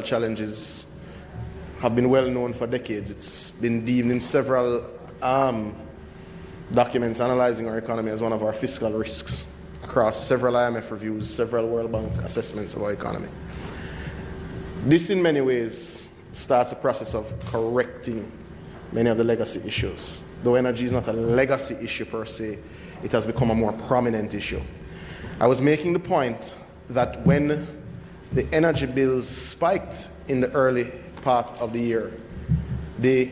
challenges have been well known for decades. It's been deemed in several documents analyzing our economy as one of our fiscal risks across several IMF reviews, several World Bank assessments of our economy. This in many ways starts a process of correcting many of the legacy issues. Though energy is not a legacy issue per se, it has become a more prominent issue. I was making the point that when the energy bills spiked in the early part of the year, the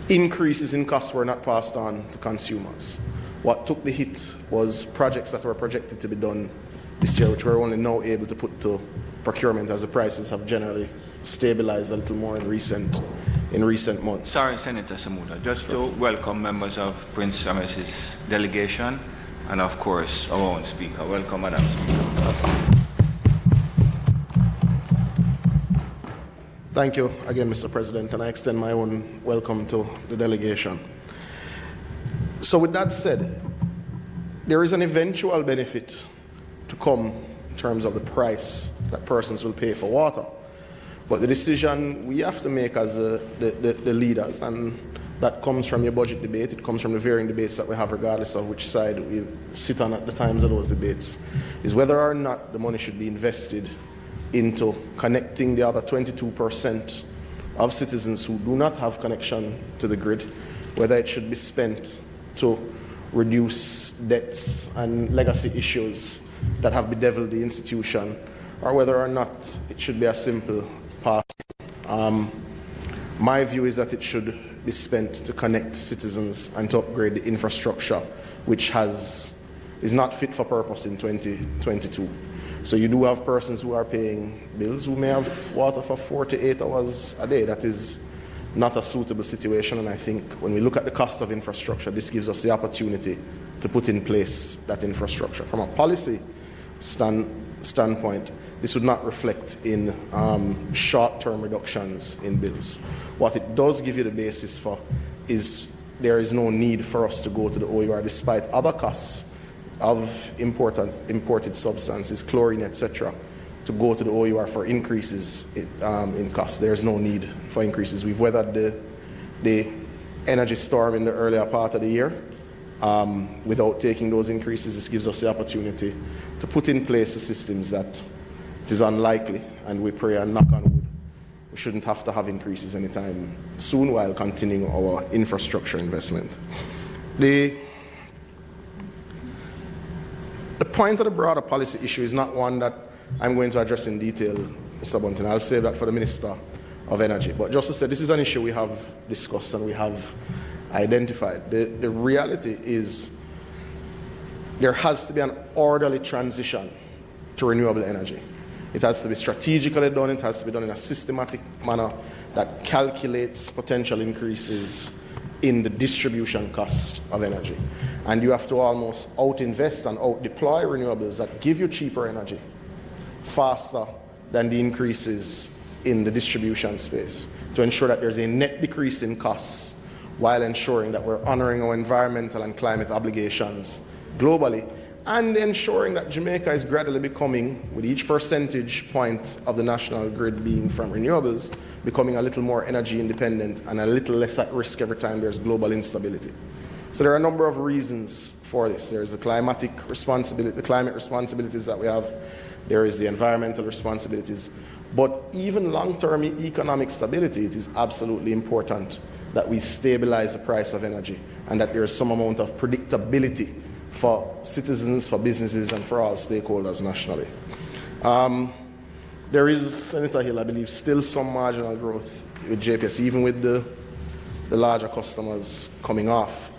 increases in costs were not passed on to consumers. What took the hit was projects that were projected to be done this year, which we're only now able to put to procurement as the prices have generally stabilized a little more in recent months. Sorry, Senator Samuda, just to welcome members of Prince Ames's delegation and of course our own speaker. Welcome, Madam Speaker. Thank you again, Mr. President, and I extend my own welcome to the delegation. So with that said, there is an eventual benefit to come in terms of the price that persons will pay for water. But the decision we have to make as the leaders, and that comes from your budget debate, it comes from the varying debates that we have regardless of which side we sit on at the times of those debates, is whether or not the money should be invested into connecting the other 22% of citizens who do not have connection to the grid, whether it should be spent to reduce debts and legacy issues that have bedeviled the institution, or whether or not it should be a simple pass. My view is that it should be spent to connect citizens and to upgrade the infrastructure, which is not fit for purpose in 2022. So you do have persons who are paying bills who may have water for 48 hours a day. That is not a suitable situation, and I think when we look at the cost of infrastructure, this gives us the opportunity to put in place that infrastructure. From a policy standpoint, this would not reflect in short-term reductions in bills. What it does give you the basis for is there is no need for us to go to the OUR despite other costs of imported substances, chlorine, etc., to go to the OUR for increases in costs. There's no need for increases. We've weathered the energy storm in the earlier part of the year without taking those increases. This gives us the opportunity to put in place the systems that it is unlikely, and we pray and knock on wood, we shouldn't have to have increases anytime soon while continuing our infrastructure investment. The point of the broader policy issue is not one that I'm going to address in detail, Mr. Bunting. I'll save that for the Minister of Energy. But just to say, this is an issue we have discussed and we have identified. The reality is there has to be an orderly transition to renewable energy. It has to be strategically done. It has to be done in a systematic manner that calculates potential increases in the distribution cost of energy. And you have to almost out-invest and out-deploy renewables that give you cheaper energy faster than the increases in the distribution space to ensure that there's a net decrease in costs while ensuring that we're honoring our environmental and climate obligations globally, and ensuring that Jamaica is gradually becoming, with each percentage point of the national grid being from renewables, becoming a little more energy independent and a little less at risk every time there's global instability. So there are a number of reasons for this. There's the climate responsibilities that we have. There is the environmental responsibilities. But even long-term economic stability, it is absolutely important that we stabilize the price of energy and that there's some amount of predictability for citizens, for businesses, and for all stakeholders nationally. There is, Senator Hill, I believe, still some marginal growth with JPS, even with the larger customers coming off.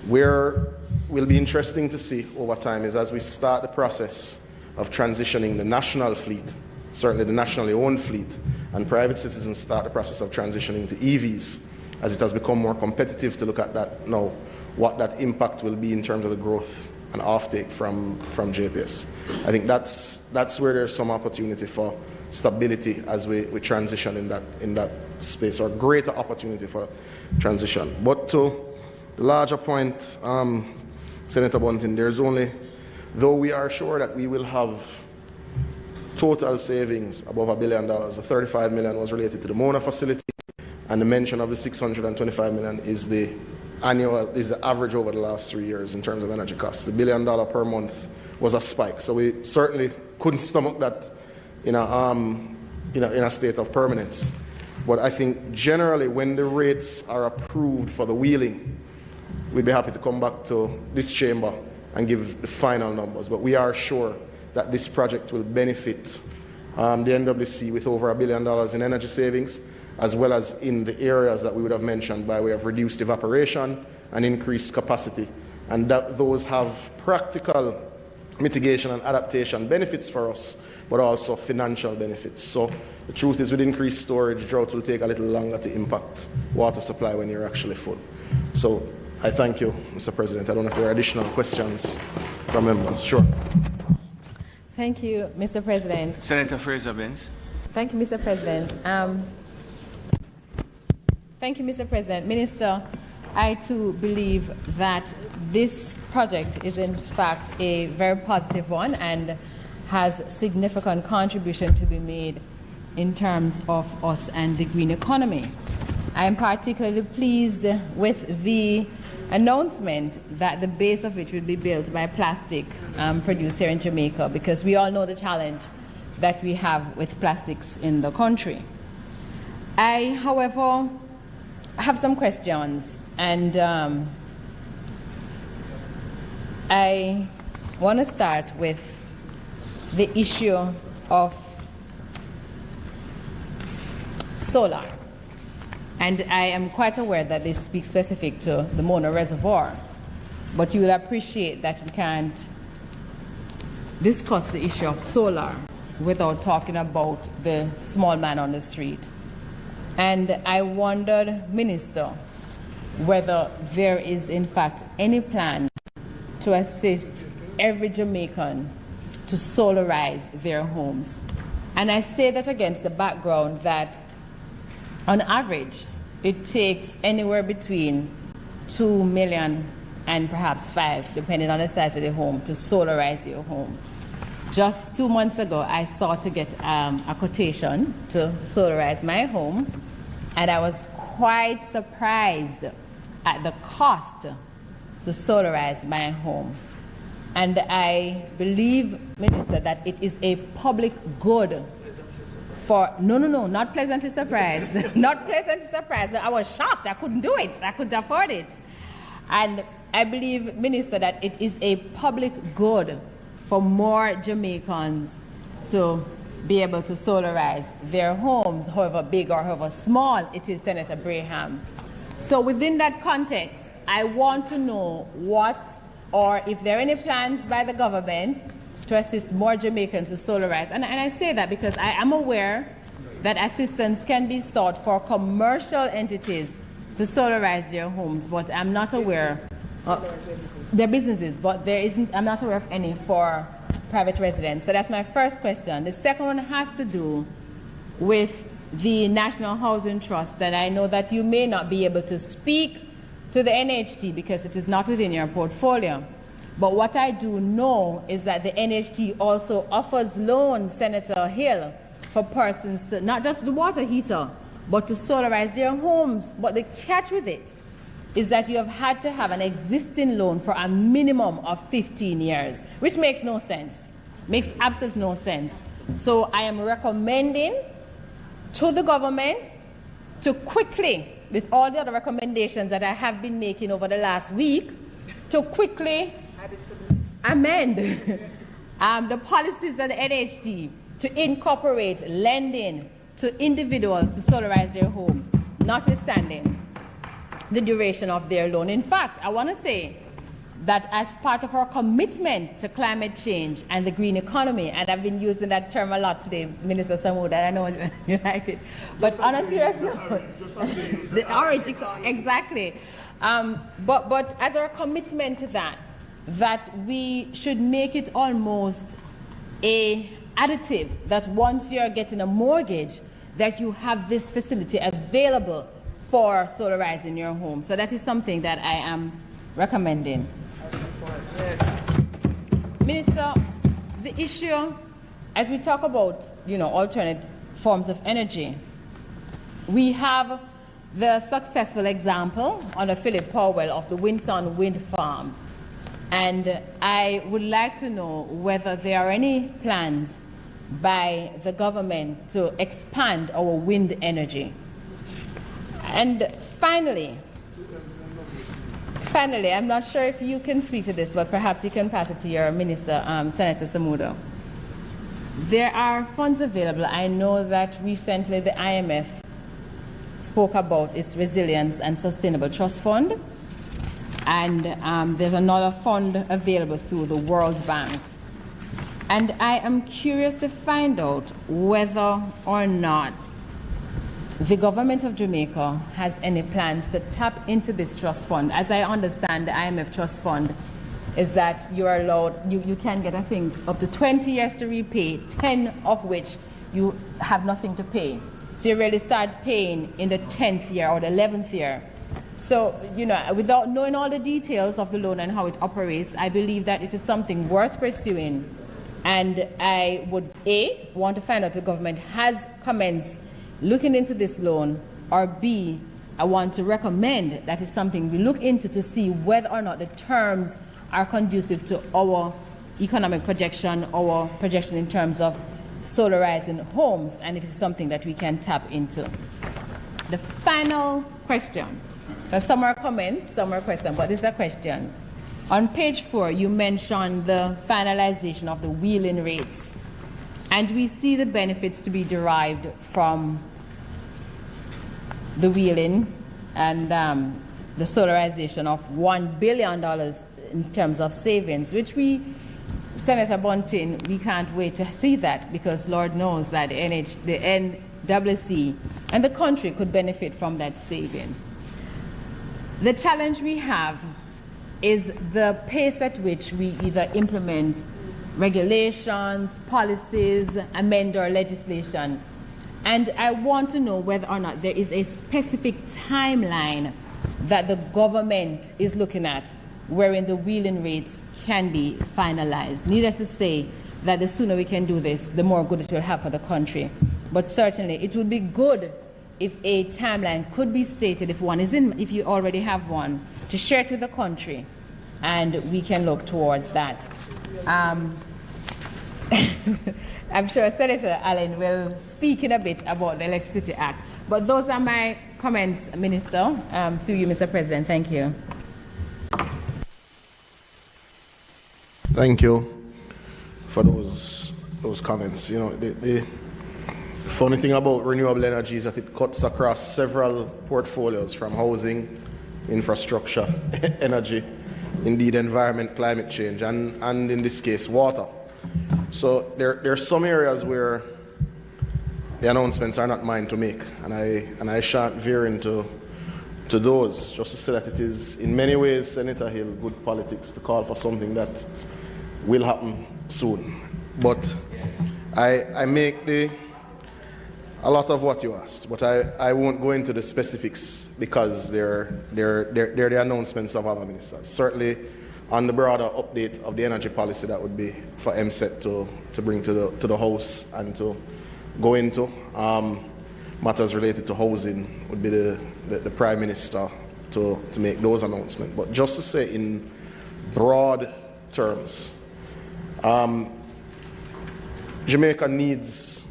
Where will be interesting to see over time is as we start the process of transitioning the national fleet, certainly the nationally owned fleet, and private citizens start the process of transitioning to EVs, as it has become more competitive to look at that now, what that impact will be in terms of the growth and offtake from JPS. I think that's where there's some opportunity for stability as we transition in that space, or greater opportunity for transition. But to the larger point, Senator Bunting, there's only, though we are sure that we will have total savings above $1 billion. The 35 million was related to the Mona facility, and the mention of the 625 million is the average over the last 3 years in terms of energy costs. The $1 billion per month was a spike, so we certainly couldn't stomach that in a state of permanence. But I think generally when the rates are approved for the wheeling, we'd be happy to come back to this chamber and give the final numbers. But we are sure that this project will benefit the NWC with over $1 billion in energy savings, as well as in the areas that we would have mentioned by way of reduced evaporation and increased capacity. And that those have practical mitigation and adaptation benefits for us, but also financial benefits. So the truth is, with increased storage, drought will take a little longer to impact water supply when you're actually full. So I thank you, Mr. President. I don't know if there are additional questions from members. Sure. Thank you, Mr. President. Senator Fraser-Benz. Thank you, Mr. President. Thank you, Mr. President. Minister, I too believe that this project is in fact a very positive one and has significant contribution to be made in terms of us and the green economy. I am particularly pleased with the announcement that the base of which will be built by plastic produced here in Jamaica, because we all know the challenge that we have with plastics in the country. I, however, have some questions, and I want to start with the issue of solar. And I am quite aware that this speaks specific to the Mona Reservoir, but you will appreciate that we can't discuss the issue of solar without talking about the small man on the street. And I wondered, Minister, whether there is in fact any plan to assist every Jamaican to solarize their homes. And I say that against the background that on average, it takes anywhere between 2 million and perhaps 5, depending on the size of the home, to solarize your home. Just 2 months ago, I sought to get a quotation to solarize my home, and I was quite surprised at the cost to solarize my home. And I believe, Minister, that it is a public good. Not pleasantly surprised. Not pleasantly surprised. I was shocked. I couldn't do it. I couldn't afford it. And I believe, Minister, that it is a public good for more Jamaicans to be able to solarize their homes, however big or however small it is, Senator Braham. So within that context, I want to know what, or if there are any plans by the government to assist more Jamaicans to solarize. And I say that because I am aware that assistance can be sought for commercial entities to solarize their homes, but I'm not aware of their businesses, but I'm not aware of any for private residents. So that's my first question. The second one has to do with the National Housing Trust, and I know that you may not be able to speak to the NHT because it is not within your portfolio. But what I do know is that the NHT also offers loans, Senator Hill, for persons to not just the water heater, but to solarize their homes. But the catch with it is that you have had to have an existing loan for a minimum of 15 years, which makes no sense. Makes absolutely no sense. So I am recommending to the government to quickly, with all the other recommendations that I have been making over the last week, to quickly amend the policies of the NHT to incorporate lending to individuals to solarize their homes, notwithstanding the duration of their loan. In fact, I want to say that as part of our commitment to climate change and the green economy, and I've been using that term a lot today, Minister Samoud, and I know you like it, but on a serious note, the origin, exactly. But as our commitment to that we should make it almost a additive that once you're getting a mortgage, that you have this facility available for solarizing your home. So that is something that I am recommending. Yes. Minister, the issue as we talk about, alternate forms of energy, we have the successful example under Philip Powell of the Winton Wind Farm. And I would like to know whether there are any plans by the government to expand our wind energy. And finally, I'm not sure if you can speak to this, but perhaps you can pass it to your minister, Senator Samudo. There are funds available. I know that recently the IMF spoke about its Resilience and Sustainable Trust Fund, and there's another fund available through the World Bank. And I am curious to find out whether or not the government of Jamaica has any plans to tap into this trust fund. As I understand, the IMF trust fund is that you are allowed, you can get, I think, up to 20 years to repay, 10 of which you have nothing to pay. So you really start paying in the 10th year or the 11th year. So, without knowing all the details of the loan and how it operates, I believe that it is something worth pursuing. And I would, A, want to find out if the government has commenced looking into this loan, or B, I want to recommend that is something we look into to see whether or not the terms are conducive to our economic projection, our projection in terms of solarizing homes, and if it's something that we can tap into. The final question. Some are comments, some are questions, but this is a question. On page 4, you mentioned the finalization of the wheeling rates, and we see the benefits to be derived from the wheeling and the solarization of $1 billion in terms of savings, which we, Senator Bunting, we can't wait to see that, because Lord knows that the NWC and the country could benefit from that saving. The challenge we have is the pace at which we either implement regulations, policies, amend our legislation. And I want to know whether or not there is a specific timeline that the government is looking at wherein the wheeling rates can be finalized. Needless to say that the sooner we can do this, the more good it will have for the country. But certainly it would be good if a timeline could be stated, if you already have one, to share it with the country, and we can look towards that. I'm sure Senator Allen will speak in a bit about the Electricity Act. But those are my comments, Minister, through you, Mr. President. Thank you. Thank you for those comments. The funny thing about renewable energy is that it cuts across several portfolios, from housing, infrastructure, energy, indeed environment, climate change, and in this case, water. So there are some areas where the announcements are not mine to make, and I shan't veer into those, just to say that it is in many ways, Senator Hill, good politics to call for something that will happen soon. But I make a lot of what you asked, but I won't go into the specifics because they're the announcements of other ministers. Certainly, on the broader update of the energy policy, that would be for MSET to bring to the House and to go into. Matters related to housing would be the Prime Minister to make those announcements. But just to say in broad terms, Jamaica needs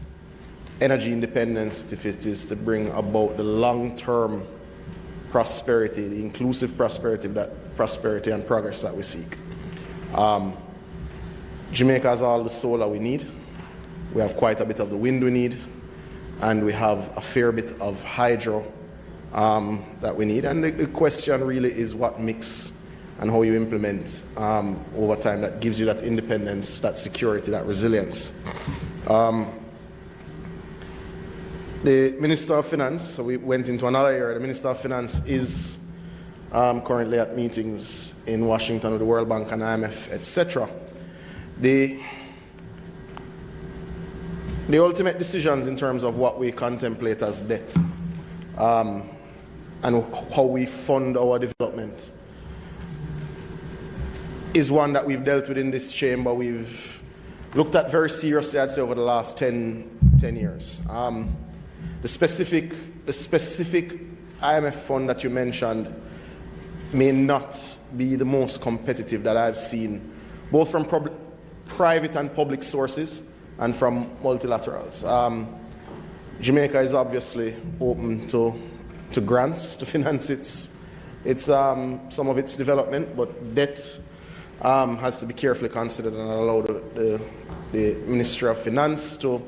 energy independence if it is to bring about the long-term prosperity, the inclusive prosperity and progress that we seek. Jamaica has all the solar we need. We have quite a bit of the wind we need, and we have a fair bit of hydro that we need. And the question really is what mix and how you implement over time that gives you that independence, that security, that resilience. The Minister of Finance, so we went into another area, the Minister of Finance is currently at meetings in Washington with the World Bank and IMF, etc. The ultimate decisions in terms of what we contemplate as debt and how we fund our development is one that we've dealt with in this chamber. We've looked at very seriously, I'd say, over the last 10 years. The specific IMF fund that you mentioned may not be the most competitive that I've seen, both from private and public sources and from multilaterals. Jamaica is obviously open to grants to finance some of its development, but debt has to be carefully considered and allow the Ministry of Finance to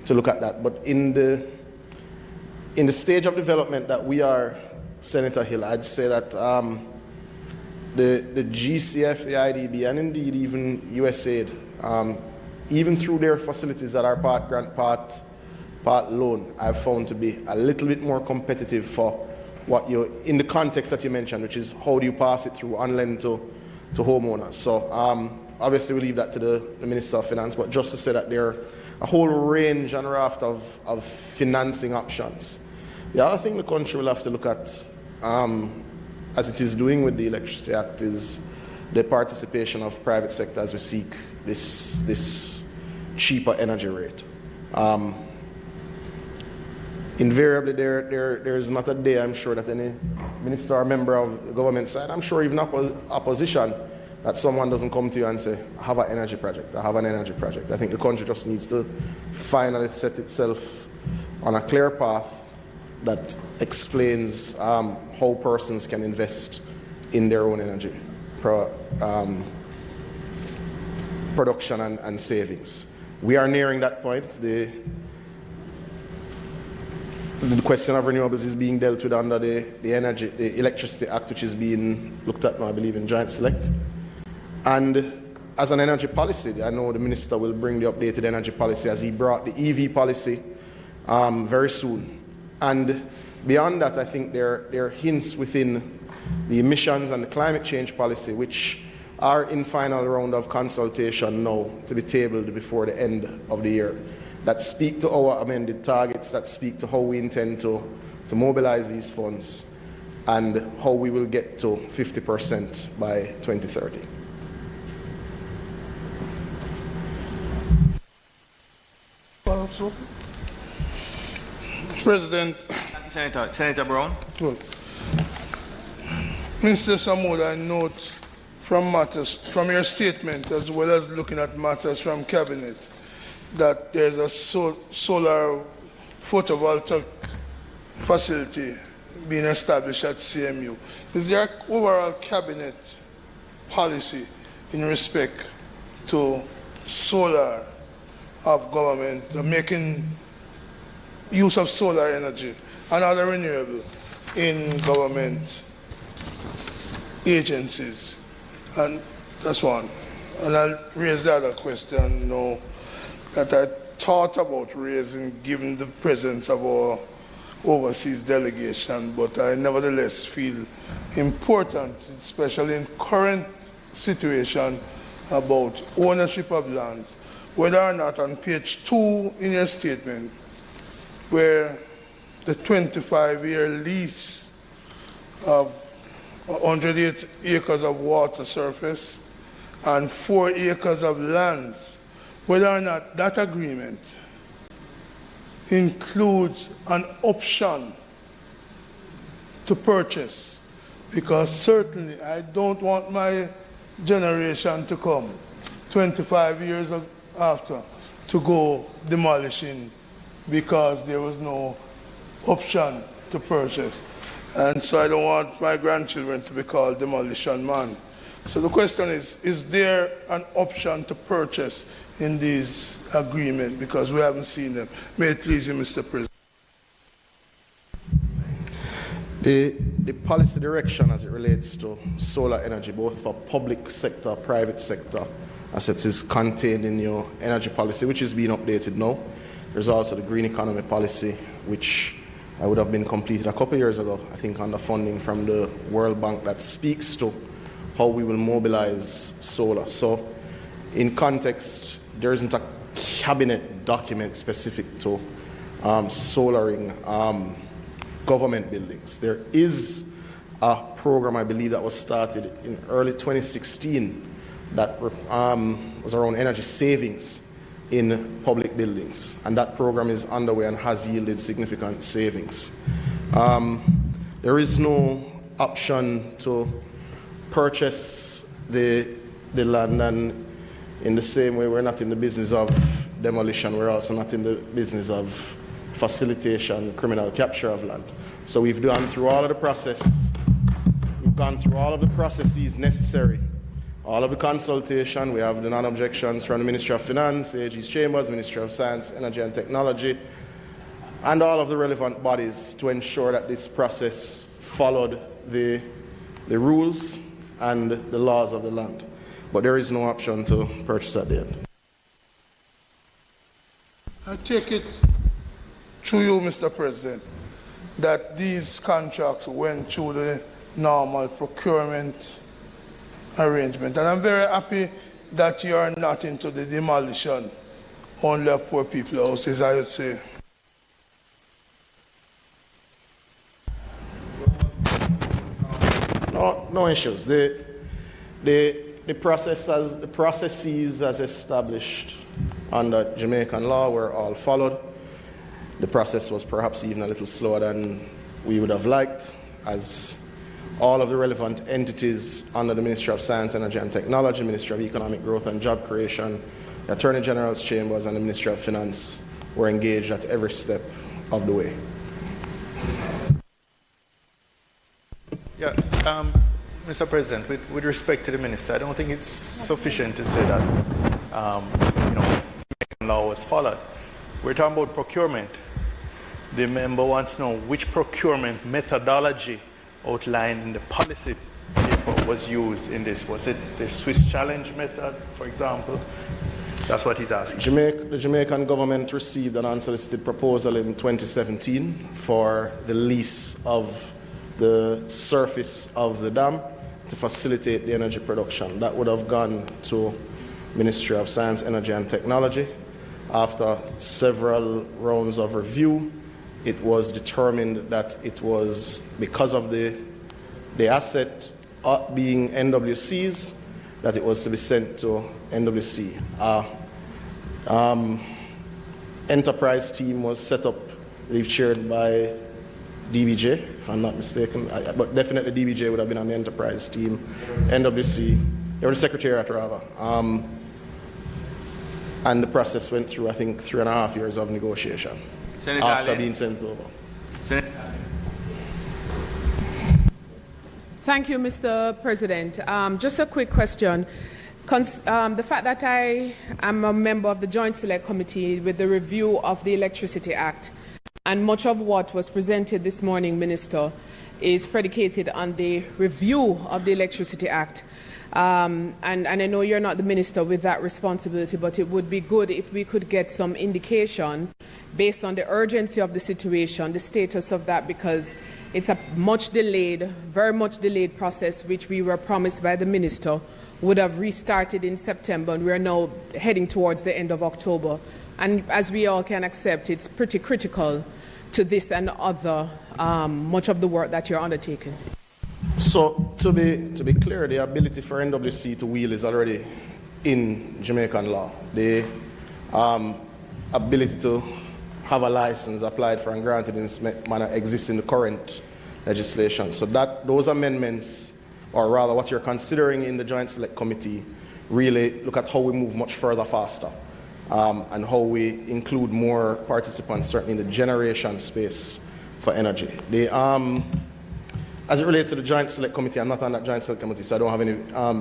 look at that. But in the stage of development that we are, Senator Hill, I'd say that the GCF, the IDB, and indeed even USAID, even through their facilities that are part grant, part loan, I've found to be a little bit more competitive for what you, in the context that you mentioned, which is how do you pass it through on lend to homeowners. So obviously we leave that to the Minister of Finance, but just to say that there are a whole range and raft of financing options. The other thing the country will have to look at, as it is doing with the Electricity Act, is the participation of private sector as we seek this cheaper energy rate. Invariably, there is not a day, I'm sure, that any minister or member of the government side, I'm sure even opposition, that someone doesn't come to you and say, I have an energy project, I have an energy project. I think the country just needs to finally set itself on a clear path that explains how persons can invest in their own energy production and savings. We are nearing that point. The question of renewables is being dealt with under the Electricity Act, which is being looked at now, I believe, in Joint Select. And as an energy policy, I know the Minister will bring the updated energy policy as he brought the EV policy very soon. And beyond that, I think there are hints within the emissions and the climate change policy, which are in final round of consultation now to be tabled before the end of the year, that speak to our amended targets, that speak to how we intend to mobilize these funds and how we will get to 50% by 2030. President. Senator Brown. Good. Mr. Samud, I note from your statement, as well as looking at matters from Cabinet, that there's a solar photovoltaic facility being established at CMU. Is there an overall Cabinet policy in respect to solar of government, making use of solar energy and other renewables in government agencies? And that's one. And I'll raise the other question now that I thought about raising given the presence of our overseas delegation, but I nevertheless feel important, especially in current situation, about ownership of land, whether or not on page 2 in your statement, where the 25-year lease of 108 acres of water surface and 4 acres of lands, whether or not that agreement includes an option to purchase, because certainly I don't want my generation to come 25 years after to go demolishing because there was no option to purchase. And so I don't want my grandchildren to be called demolition man. So the question is there an option to purchase in these agreements? Because we haven't seen them. May it please you, Mr. President. The policy direction as it relates to solar energy, both for public sector, private sector assets, is contained in your energy policy, which is being updated now. There's also the green economy policy, which I would have been completed a couple of years ago, I think, under funding from the World Bank, that speaks to how we will mobilize solar. So in context, there isn't a cabinet document specific to solaring government buildings. There is a program, I believe, that was started in early 2016 that was around energy savings in public buildings, and that program is underway and has yielded significant savings. There is no option to purchase the land, and in the same way we're not in the business of demolition, we're also not in the business of facilitation, criminal capture of land. So we've gone through all of the process, we've gone through all of the processes necessary, all of the consultation. We have the non-objections from the Ministry of Finance, AG's Chambers, Ministry of Science, Energy and Technology, and all of the relevant bodies to ensure that this process followed the rules and the laws of the land. But there is no option to purchase at the end. I take it through you, Mr. President, that these contracts went through the normal procurement arrangement. And I'm very happy that you are not into the demolition only of poor people's houses, I would say. No issues. The processes as established under Jamaican law were all followed. The process was perhaps even a little slower than we would have liked, as all of the relevant entities under the Ministry of Science, Energy and Technology, Ministry of Economic Growth and Job Creation, the Attorney General's Chambers and the Ministry of Finance were engaged at every step of the way. Yeah, Mr. President, with respect to the Minister, I don't think it's sufficient to say that Jamaican law was followed. We're talking about procurement. The member wants to know which procurement methodology outlined in the policy paper was used in this. Was it the Swiss challenge method, for example? That's what he's asking. The Jamaican government received an unsolicited proposal in 2017 for the lease of the surface of the dam to facilitate the energy production. That would have gone to Ministry of Science, Energy and Technology. After several rounds of review, it was determined that it was because of the asset being NWC's, that it was to be sent to NWC. Enterprise team was set up, I believe, chaired by DBJ, if I'm not mistaken, but definitely DBJ would have been on the enterprise team. NWC, they were the secretariat rather. And the process went through, I think, 3.5 years of negotiation after being sent over. Thank you, Mr. President. Just a quick question. The fact that I am a member of the Joint Select Committee with the review of the Electricity Act, and much of what was presented this morning, Minister, is predicated on the review of the Electricity Act. And I know you're not the minister with that responsibility, but it would be good if we could get some indication based on the urgency of the situation, the status of that, because it's a much delayed, very much delayed process, which we were promised by the minister would have restarted in September, and we are now heading towards the end of October. And as we all can accept, it's pretty critical to this and other, much of the work that you're undertaking. So, to be clear, the ability for NWC to wheel is already in Jamaican law. The ability to have a license applied for and granted in this manner exists in the current legislation. So those amendments, or rather what you're considering in the Joint Select Committee, really look at how we move much further faster and how we include more participants, certainly in the generation space for energy. As it relates to the Joint Select Committee, I'm not on that Joint Select Committee, so I don't have any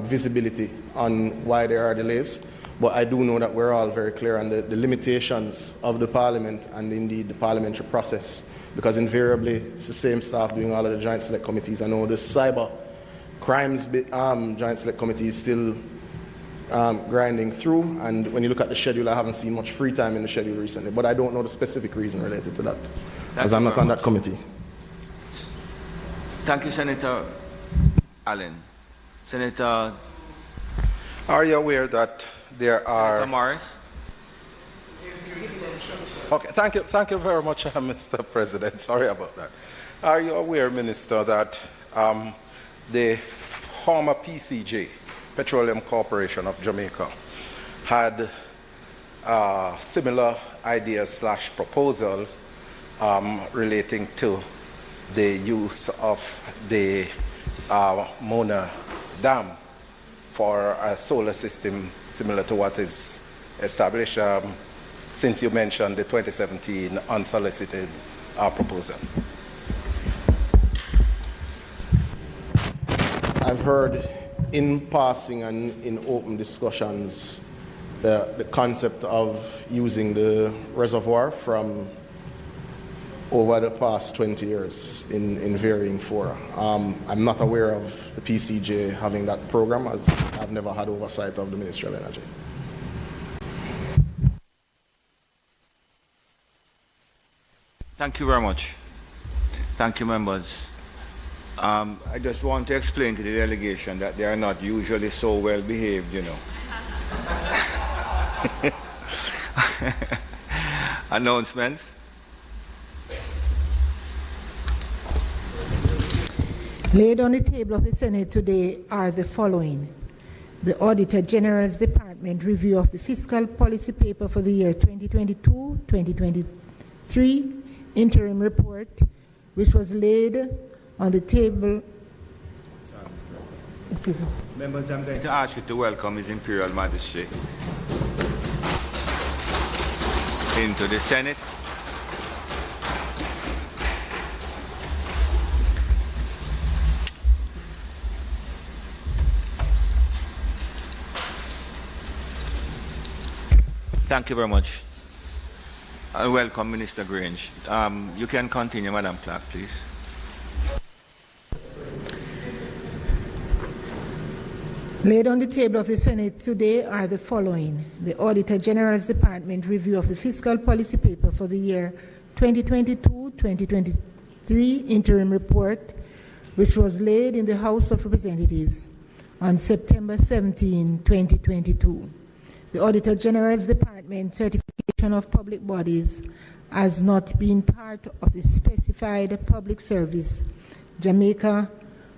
visibility on why there are delays. But I do know that we're all very clear on the limitations of the Parliament and indeed the parliamentary process, because invariably it's the same staff doing all of the Joint Select Committees. I know the cyber crimes Joint Select Committee is still grinding through, and when you look at the schedule, I haven't seen much free time in the schedule recently, but I don't know the specific reason related to that, as I'm not on that committee. Thank you, Senator Allen. Senator... Are you aware that there are... Senator Morris? Okay, thank you very much, Mr. President. Sorry about that. Are you aware, Minister, that the former PCJ Petroleum Corporation of Jamaica had similar ideas / proposals relating to the use of the Mona Dam for a solar system similar to what is established, since you mentioned the 2017 unsolicited proposal. I've heard in passing and in open discussions the concept of using the reservoir from over the past 20 years in varying fora. I'm not aware of the PCJ having that program, as I've never had oversight of the Ministry of Energy. Thank you very much. Thank you, members. I just want to explain to the delegation that they are not usually so well behaved, you know. Announcements. Laid on the table of the Senate today are the following: the Auditor General's Department review of the fiscal policy paper for the year 2022-2023 interim report, which was laid on the table. Members, I'm going to ask you to welcome His Imperial Majesty into the Senate. Thank you very much. I welcome Minister Grange. You can continue, Madam Clerk, please. Laid on the table of the Senate today are the following: the Auditor General's Department review of the fiscal policy paper for the year 2022-2023 interim report, which was laid in the House of Representatives on September 17, 2022. The Auditor General's Department certification of public bodies as not being part of the specified public service, Jamaica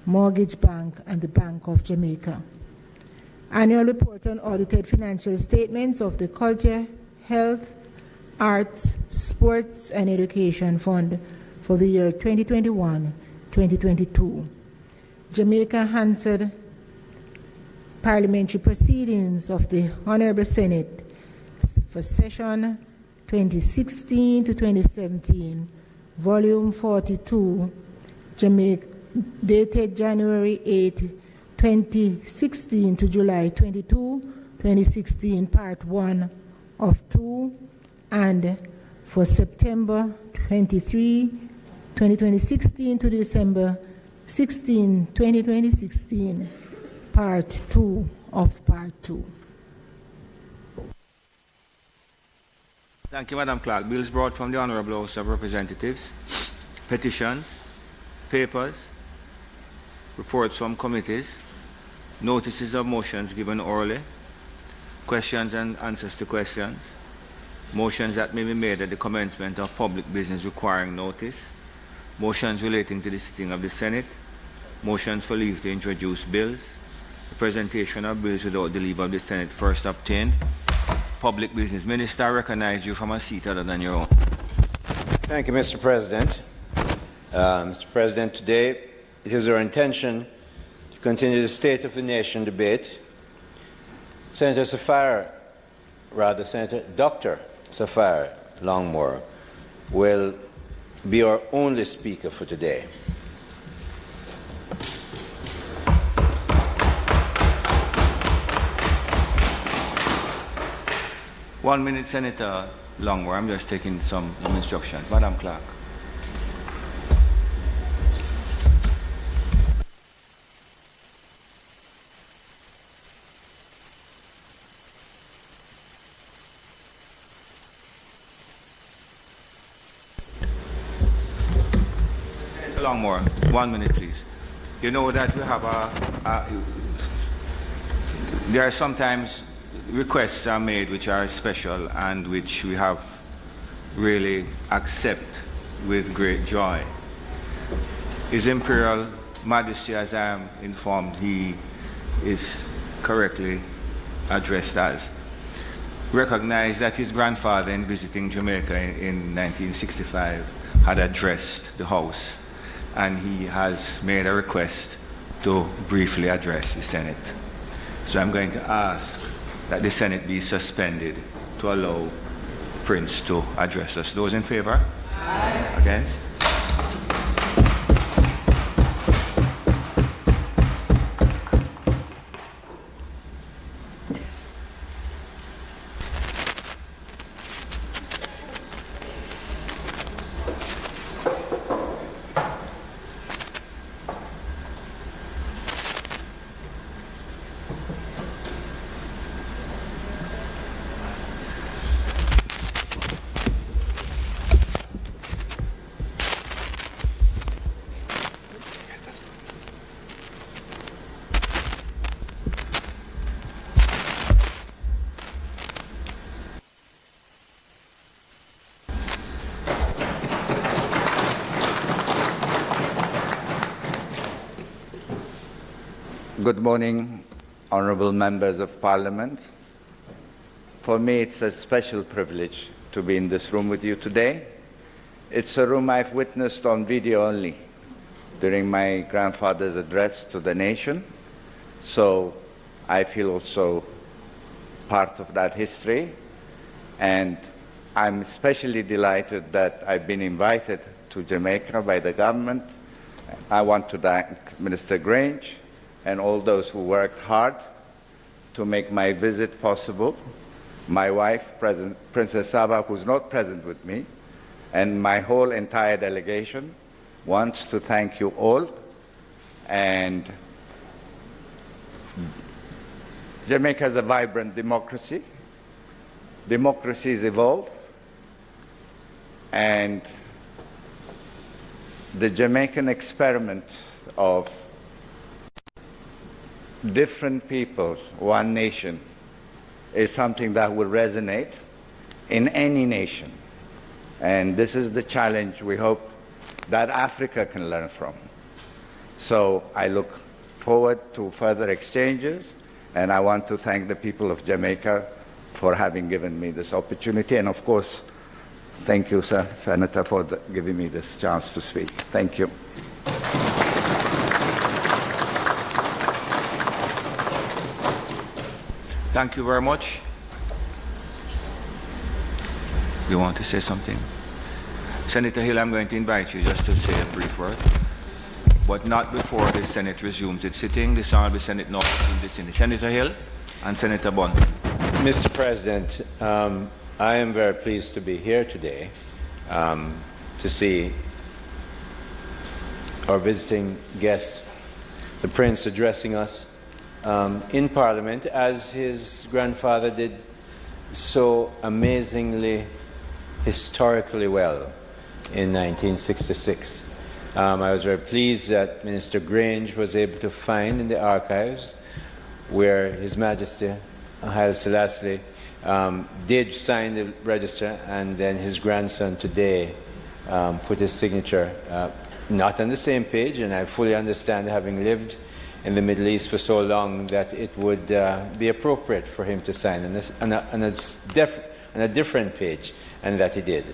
Mortgage Bank and the Bank of Jamaica. Annual report on audited financial statements of the Culture, Health, Arts, Sports and Education Fund for the year 2021-2022. Jamaica Hansard Parliamentary Proceedings of the Honorable Senate for session 2016 to 2017, Volume 42, Jamaica, dated January 8, 2016 to July 22, 2016, Part 1 of 2, and for September 23, 2016 to December 16, 2016, Part 2 of Part 2. Thank you, Madam Clerk. Bills brought from the Honorable House of Representatives, petitions, papers, reports from committees, notices of motions given orally, questions and answers to questions, motions that may be made at the commencement of public business requiring notice, motions relating to the sitting of the Senate, motions for leave to introduce bills, the presentation of bills without the leave of the Senate first obtained. Public business. Minister, I recognize you from a seat other than your own. Thank you, Mr. President. Mr. President, today it is our intention to continue the State of the Nation debate. Senator Dr. Safar Longmore will be our only speaker for today. One minute, Senator Longmore. I'm just taking some instructions. Madam Clerk. Senator Longmore, 1 minute, please. You know that we have there are sometimes requests are made which are special and which we have really accept with great joy. His Imperial Majesty, as I am informed, he is correctly addressed as. Recognized that his grandfather, in visiting Jamaica in 1965, had addressed the House, and he has made a request to briefly address the Senate. So I'm going to ask that the Senate be suspended to allow Prince to address us. Those in favor? Aye. Against? Good morning, honorable members of Parliament. For me, it's a special privilege to be in this room with you today. It's a room I've witnessed on video only during my grandfather's address to the nation. So I feel also part of that history. And I'm especially delighted that I've been invited to Jamaica by the government. I want to thank Minister Grange and all those who worked hard to make my visit possible. My wife, Princess Saba, who's not present with me, and my whole entire delegation wants to thank you all. And Jamaica is a vibrant democracy. Democracies evolve, and the Jamaican experiment of different peoples, one nation, is something that will resonate in any nation. And this is the challenge we hope that Africa can learn from. So I look forward to further exchanges, and I want to thank the people of Jamaica for having given me this opportunity. And of course, thank you, sir, Senator, for giving me this chance to speak. Thank you. Thank you very much. You want to say something? Senator Hill, I'm going to invite you just to say a brief word, but not before the Senate resumes its sitting. The Honorable Senate now resumes its sitting. Senator Hill and Senator Bond. Mr. President, I am very pleased to be here today to see our visiting guest, the Prince, addressing us in Parliament, as his grandfather did so amazingly, historically well in 1966. I was very pleased that Minister Grange was able to find in the archives where His Majesty Haile Selassie did sign the register, and then his grandson today put his signature, not on the same page, and I fully understand, having lived in the Middle East for so long, that it would be appropriate for him to sign on a different page, and that he did.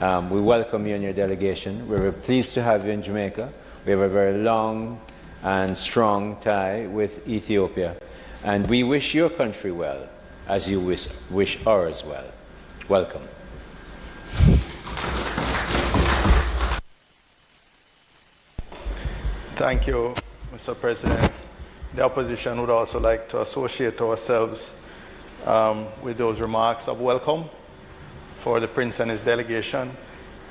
We welcome you and your delegation. We're very pleased to have you in Jamaica. We have a very long and strong tie with Ethiopia, and we wish your country well, as you wish ours well. Welcome. Thank you, Mr. President. The opposition would also like to associate ourselves with those remarks of welcome for the Prince and his delegation.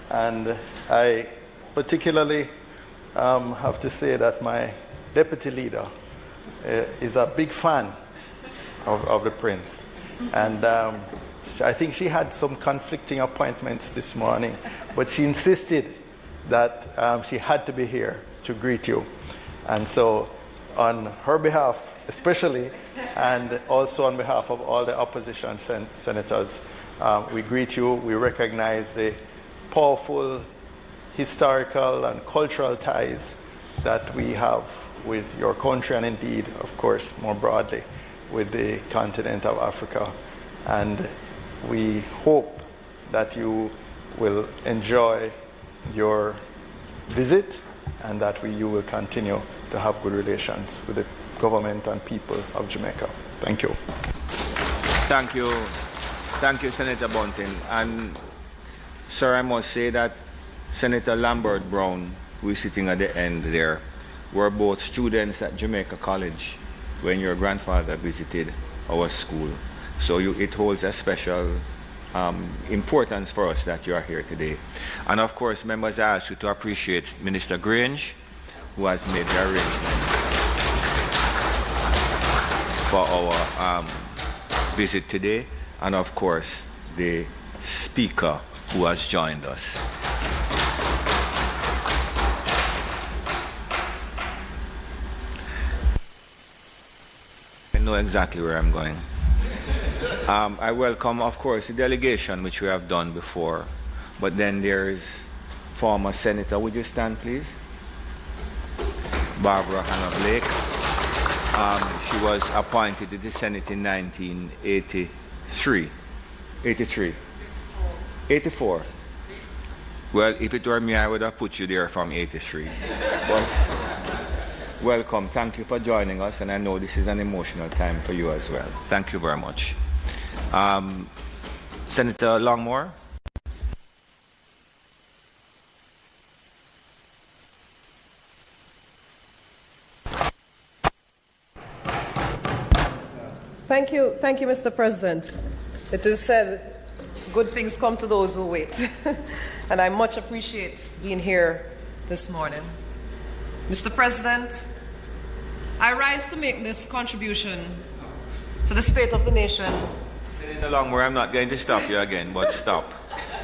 And I particularly have to say that my deputy leader is a big fan of the Prince. And I think she had some conflicting appointments this morning, but she insisted that she had to be here to greet you. And so on her behalf especially, and also on behalf of all the opposition senators, we greet you. We recognize the powerful historical and cultural ties that we have with your country, and indeed, of course, more broadly, with the continent of Africa. And we hope that you will enjoy your visit and that you will continue to have good relations with the government and people of Jamaica. Thank you. Thank you. Thank you, Senator Bunting. And, sir, I must say that Senator Lambert Brown, who is sitting at the end there, were both students at Jamaica College when your grandfather visited our school. So it holds a special importance for us that you are here today. And of course, members, I ask you to appreciate Minister Grange, who has made the arrangements for our visit today, and of course, the Speaker who has joined us. I know exactly where I'm going. I welcome, of course, the delegation, which we have done before. But then there's former Senator. Would you stand, please? Barbara Hannah Blake. She was appointed to the Senate in 1983. 84. Well, if it were me, I would have put you there from 83. But welcome. Thank you for joining us, and I know this is an emotional time for you as well. Thank you very much. Senator Longmore. Thank you, Mr. President. It is said, good things come to those who wait. And I much appreciate being here this morning. Mr. President, I rise to make this contribution to the state of the nation. Senator Longmore, I'm not going to stop you again, but stop.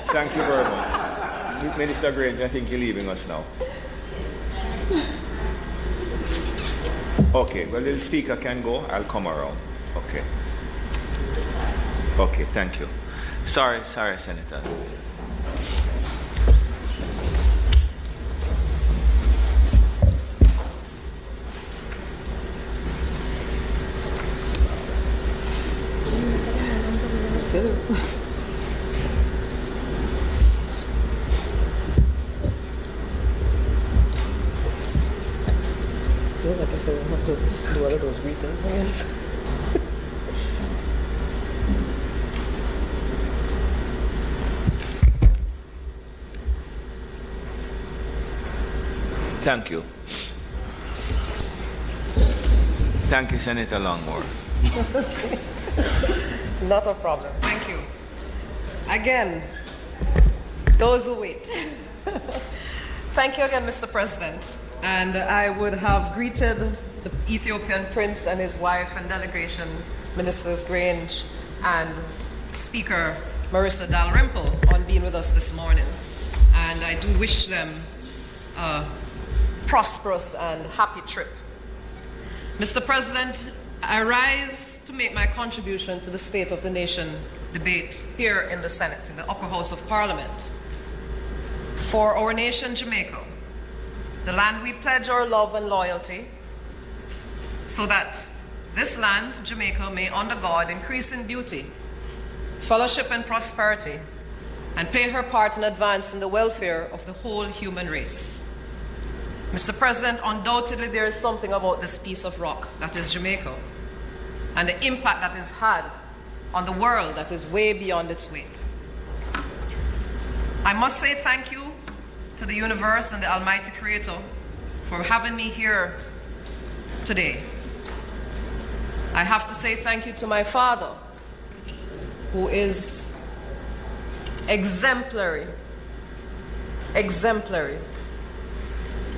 Thank you very much. Minister Grange, I think you're leaving us now. Okay, well, the Speaker can go. I'll come around. Okay. Okay, thank you. Sorry, Senator. Like I said, I have to do all of those greetings again. Thank you. Thank you, Senator Longmore. Not a problem. Thank you. Again, those who wait. Thank you again, Mr. President. And I would have greeted the Ethiopian prince and his wife and delegation, Ministers Grange and Speaker Marissa Dalrymple, on being with us this morning. And I do wish them a prosperous and happy trip. Mr. President, I rise to make my contribution to the State of the Nation debate here in the Senate, in the upper house of Parliament. For our nation, Jamaica, the land we pledge our love and loyalty, so that this land, Jamaica, may under God increase in beauty, fellowship and prosperity, and play her part in advancing the welfare of the whole human race. Mr. President, undoubtedly there is something about this piece of rock that is Jamaica, and the impact that it's had on the world that is way beyond its weight. I must say thank you to the universe and the Almighty Creator for having me here today. I have to say thank you to my father, who is exemplary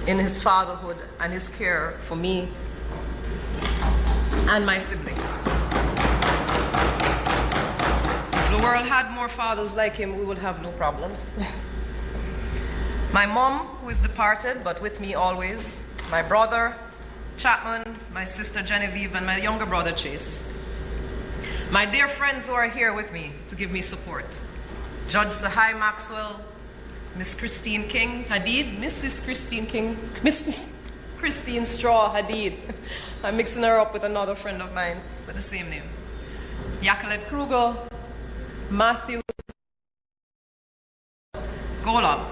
in his fatherhood and his care for me and my siblings. If the world had more fathers like him, we would have no problems. My mom, who is departed, but with me always, my brother, Chapman, my sister Genevieve, and my younger brother, Chase. My dear friends who are here with me to give me support. Judge Sahai Maxwell, Miss Christine King, Hadid, Mrs. Christine King, Mrs. Christine Straw Hadid. I'm mixing her up with another friend of mine with the same name. Yakelet Kruger, Matthew Golub.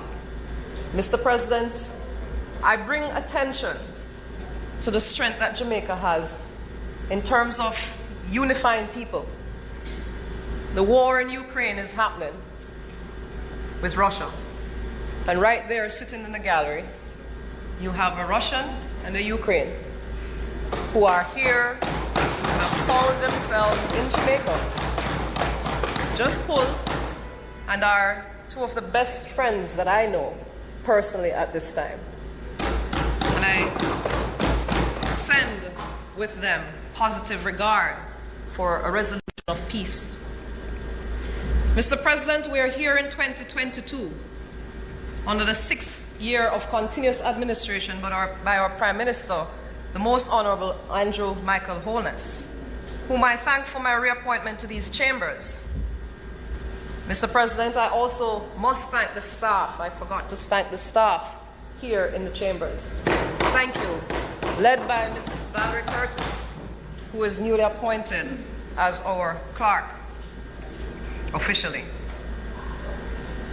Mr. President, I bring attention to the strength that Jamaica has in terms of unifying people. The war in Ukraine is happening with Russia. And right there, sitting in the gallery, you have a Russian and a Ukraine who are here, have found themselves in Jamaica, just pulled, and are two of the best friends that I know personally at this time. And I send with them positive regard for a resolution of peace. Mr. President, we are here in 2022 under the 6th year of continuous administration by our Prime Minister, the Most Honorable Andrew Michael Holness, whom I thank for my reappointment to these chambers. Mr. President, I also must thank the staff. I forgot to thank the staff here in the chambers. Thank you. Led by Mrs. Valerie Curtis, who is newly appointed as our clerk officially.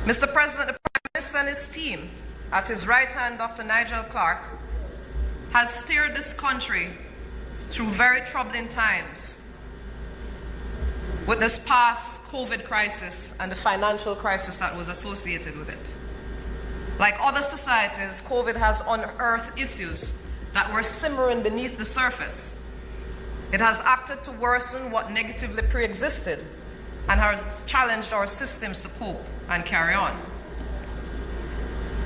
Mr. President, the Prime Minister and his team, at his right hand, Dr. Nigel Clark, has steered this country through very troubling times with this past COVID crisis and the financial crisis that was associated with it. Like other societies, COVID has unearthed issues that were simmering beneath the surface. It has acted to worsen what negatively pre-existed and has challenged our systems to cope and carry on.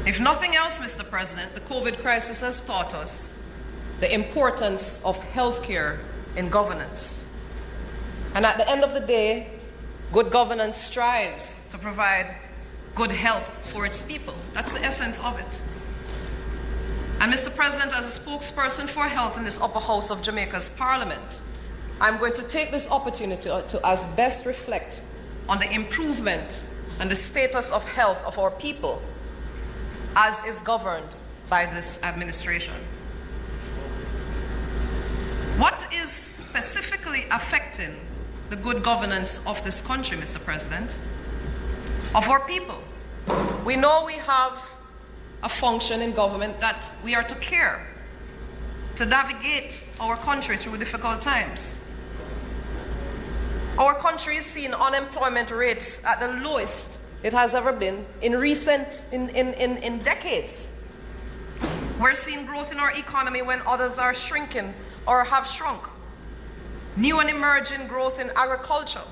If nothing else, Mr. President, the COVID crisis has taught us the importance of healthcare in governance. And at the end of the day, good governance strives to provide good health for its people. That's the essence of it. And Mr. President, as a spokesperson for health in this upper house of Jamaica's Parliament, I'm going to take this opportunity to as best reflect on the improvement and the status of health of our people as is governed by this administration. What is specifically affecting the good governance of this country, Mr. President, of our people? We know we have a function in government that we are to care, to navigate our country through difficult times. Our country is seeing unemployment rates at the lowest it has ever been in decades. We're seeing growth in our economy when others are shrinking or have shrunk. New and emerging growth in agriculture.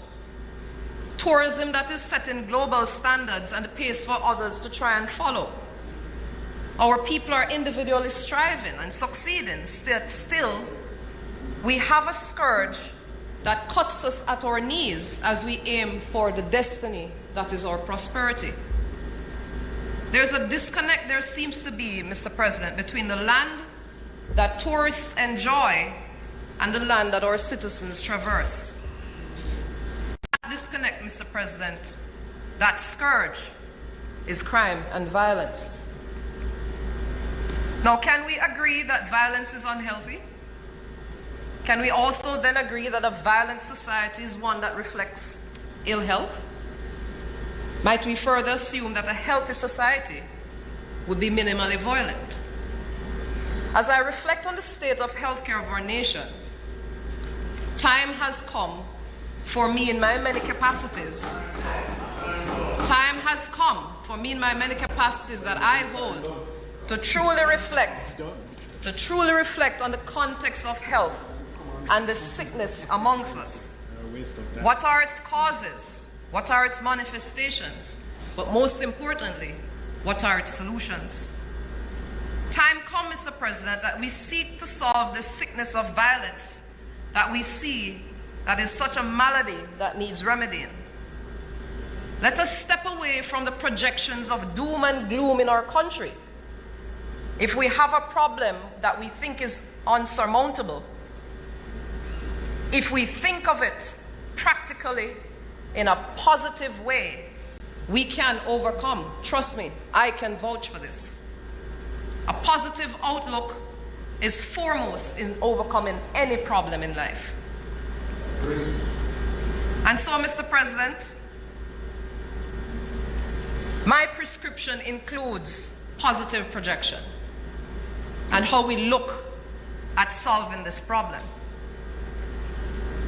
Tourism that is setting global standards and the pace for others to try and follow. Our people are individually striving and succeeding. Still, we have a scourge that cuts us at our knees as we aim for the destiny that is our prosperity. There's a disconnect, there seems to be, Mr. President, between the land that tourists enjoy and the land that our citizens traverse. That disconnect, Mr. President, that scourge is crime and violence. Now, can we agree that violence is unhealthy? Can we also then agree that a violent society is one that reflects ill health? Might we further assume that a healthy society would be minimally violent? As I reflect on the state of healthcare of our nation, time has come for me in my many capacities. Time has come for me in my many capacities that I hold to truly reflect on the context of health and the sickness amongst us. What are its causes? What are its manifestations? But most importantly, what are its solutions? Time comes, Mr. President, that we seek to solve the sickness of violence that we see that is such a malady that needs remedying. Let us step away from the projections of doom and gloom in our country. If we have a problem that we think is unsurmountable, if we think of it practically in a positive way, we can overcome. Trust me, I can vouch for this. A positive outlook is foremost in overcoming any problem in life. And so, Mr. President, my prescription includes positive projection and how we look at solving this problem.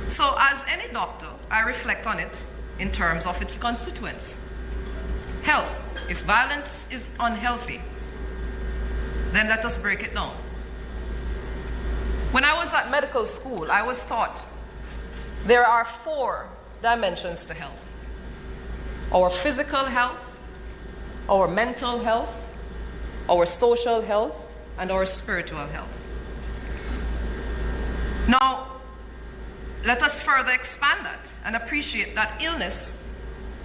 So, as any doctor, I reflect on it in terms of its constituents. Health. If violence is unhealthy, then let us break it down. When I was at medical school, I was taught there are 4 dimensions to health: our physical health, our mental health, our social health, and our spiritual health. Now, let us further expand that and appreciate that illness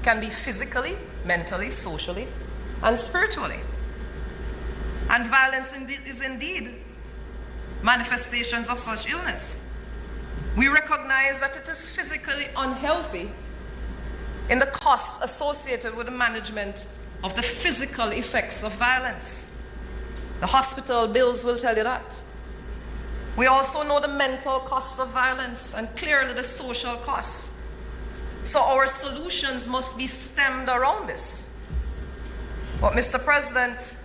can be physically, mentally, socially, and spiritually. And violence is indeed manifestations of such illness. We recognize that it is physically unhealthy in the costs associated with the management of the physical effects of violence. The hospital bills will tell you that. We also know the mental costs of violence and clearly the social costs. So our solutions must be stemmed around this. But Mr. President,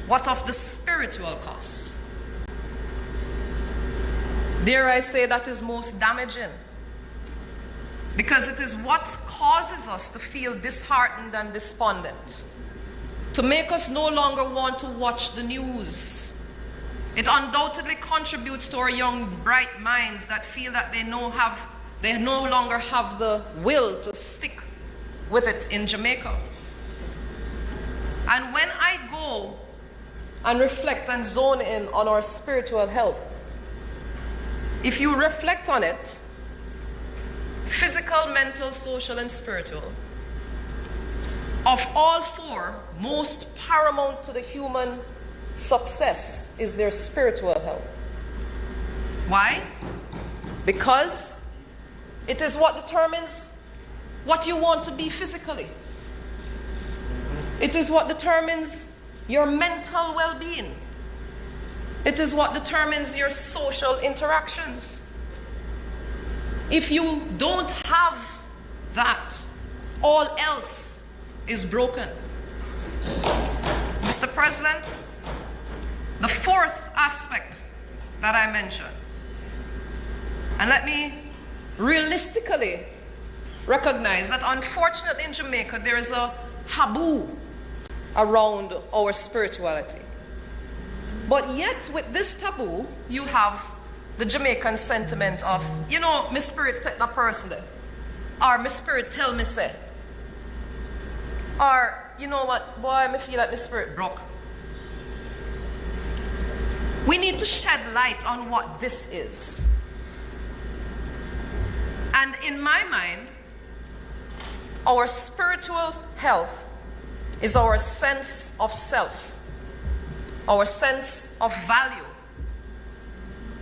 what of the spiritual costs? Dare I say that is most damaging, because it is what causes us to feel disheartened and despondent, to make us no longer want to watch the news. It undoubtedly contributes to our young, bright minds that feel that they no longer have the will to stick with it in Jamaica. And when I go and reflect and zone in on our spiritual health, if you reflect on it, physical, mental, social, and spiritual, of all 4, most paramount to the human success is their spiritual health. Why? Because it is what determines what you want to be physically. It is what determines your mental well-being. It is what determines your social interactions. If you don't have that, all else is broken. Mr. President, the 4th aspect that I mentioned, and let me realistically recognize that unfortunately in Jamaica there is a taboo around our spirituality. But yet with this taboo, you have the Jamaican sentiment of, you know, my spirit take that person there, or my spirit tell me say, or you know what, boy, I feel like my spirit broke. We need to shed light on what this is. And in my mind, our spiritual health is our sense of self, our sense of value,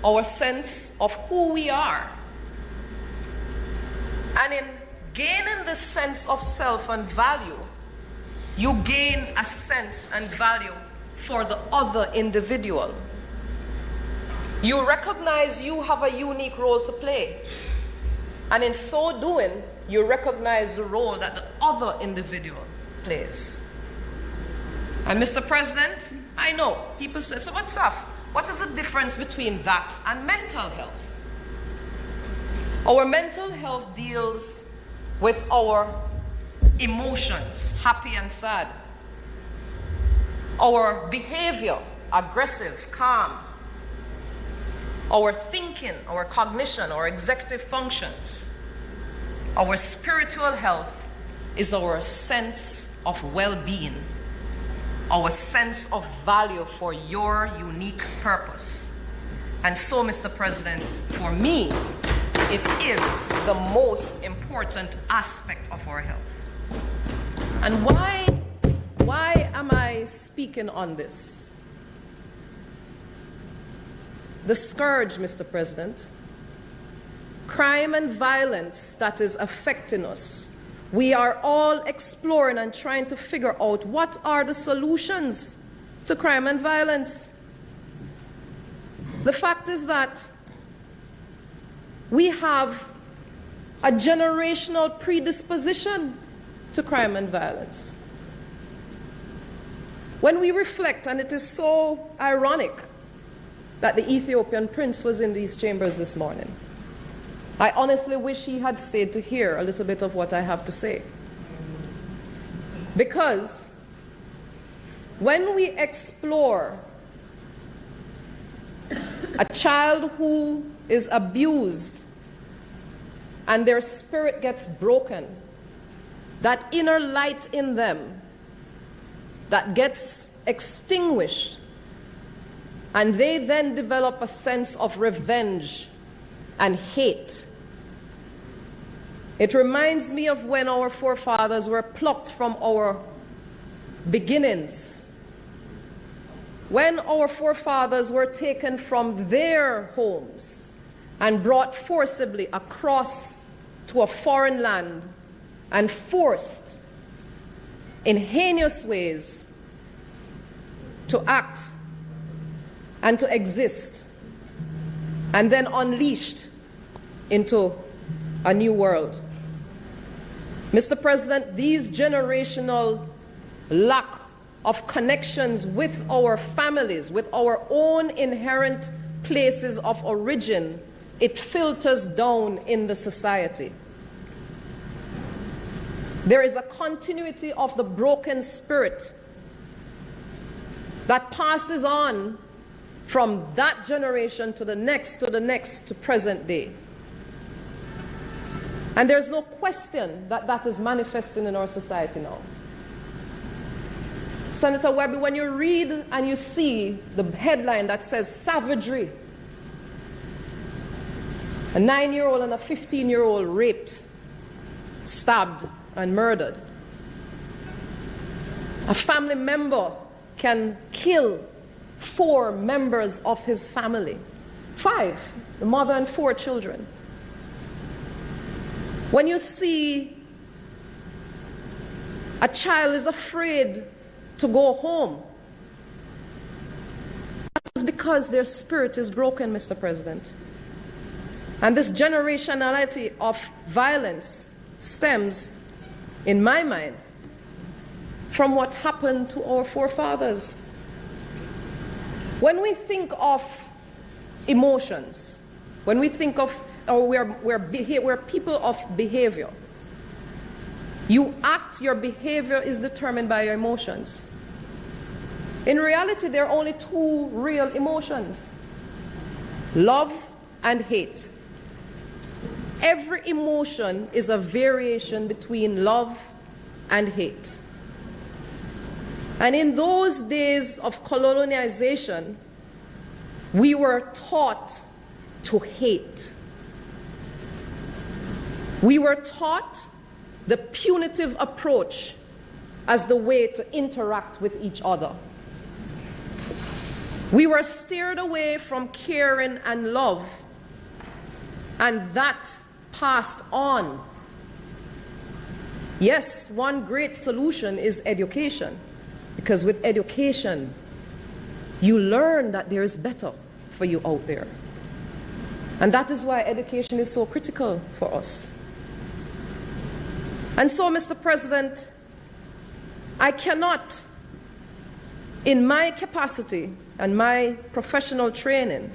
our sense of who we are. And in gaining this sense of self and value, you gain a sense and value for the other individual. You recognize you have a unique role to play. And in so doing, you recognize the role that the other individual plays. And Mr. President, I know people say, so what's up? What is the difference between that and mental health? Our mental health deals with our emotions, happy and sad. Our behavior, aggressive, calm. Our thinking, our cognition, our executive functions. Our spiritual health is our sense of well-being, our sense of value for your unique purpose. And so, Mr. President, for me, it is the most important aspect of our health. And why am I speaking on this? The scourge, Mr. President, crime and violence that is affecting us. We are all exploring and trying to figure out what are the solutions to crime and violence. The fact is that we have a generational predisposition to crime and violence. When we reflect, and it is so ironic that the Ethiopian prince was in these chambers this morning, I honestly wish he had stayed to hear a little bit of what I have to say. Because when we explore a child who is abused and their spirit gets broken, that inner light in them that gets extinguished, and they then develop a sense of revenge and hate. It reminds me of when our forefathers were plucked from our beginnings, when our forefathers were taken from their homes and brought forcibly across to a foreign land and forced in heinous ways to act and to exist, and then unleashed into a new world. Mr. President, these generational lack of connections with our families, with our own inherent places of origin, it filters down in the society. There is a continuity of the broken spirit that passes on from that generation to the next, to present day. And there's no question that that is manifesting in our society now. Senator Webby, when you read and you see the headline that says savagery, a 9-year-old and a 15-year-old raped, stabbed, and murdered. A family member can kill 4 members of his family. 5, the mother and 4 children. When you see a child is afraid to go home, that's because their spirit is broken, Mr. President. And this generationality of violence stems, in my mind, from what happened to our forefathers. When we think of emotions, when we think of, we're people of behavior. You act, your behavior is determined by your emotions. In reality, there are only 2 real emotions: love and hate. Every emotion is a variation between love and hate. And in those days of colonization, we were taught to hate. We were taught the punitive approach as the way to interact with each other. We were steered away from caring and love, and that passed on. Yes, one great solution is education, because with education, you learn that there is better for you out there. And that is why education is so critical for us. And so, Mr. President, I cannot, in my capacity and my professional training,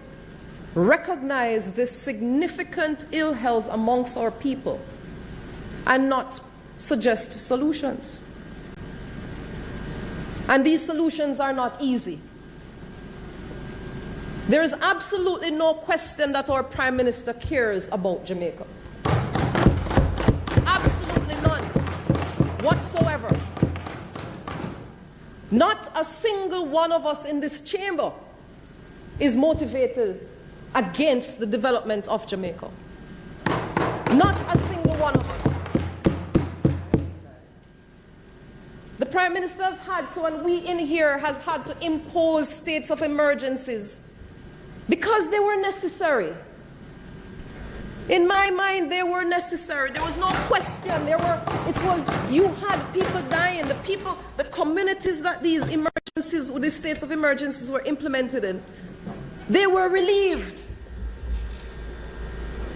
recognize this significant ill health amongst our people and not suggest solutions. And these solutions are not easy. There is absolutely no question that our Prime Minister cares about Jamaica. Absolutely none whatsoever. Not a single one of us in this chamber is motivated against the development of Jamaica. Not a single one of us. The Prime Minister has had to, and we in here has had to impose states of emergencies because they were necessary. In my mind, they were necessary. There was no question. You had people dying. The communities that these emergencies, these states of emergencies were implemented in, They were relieved.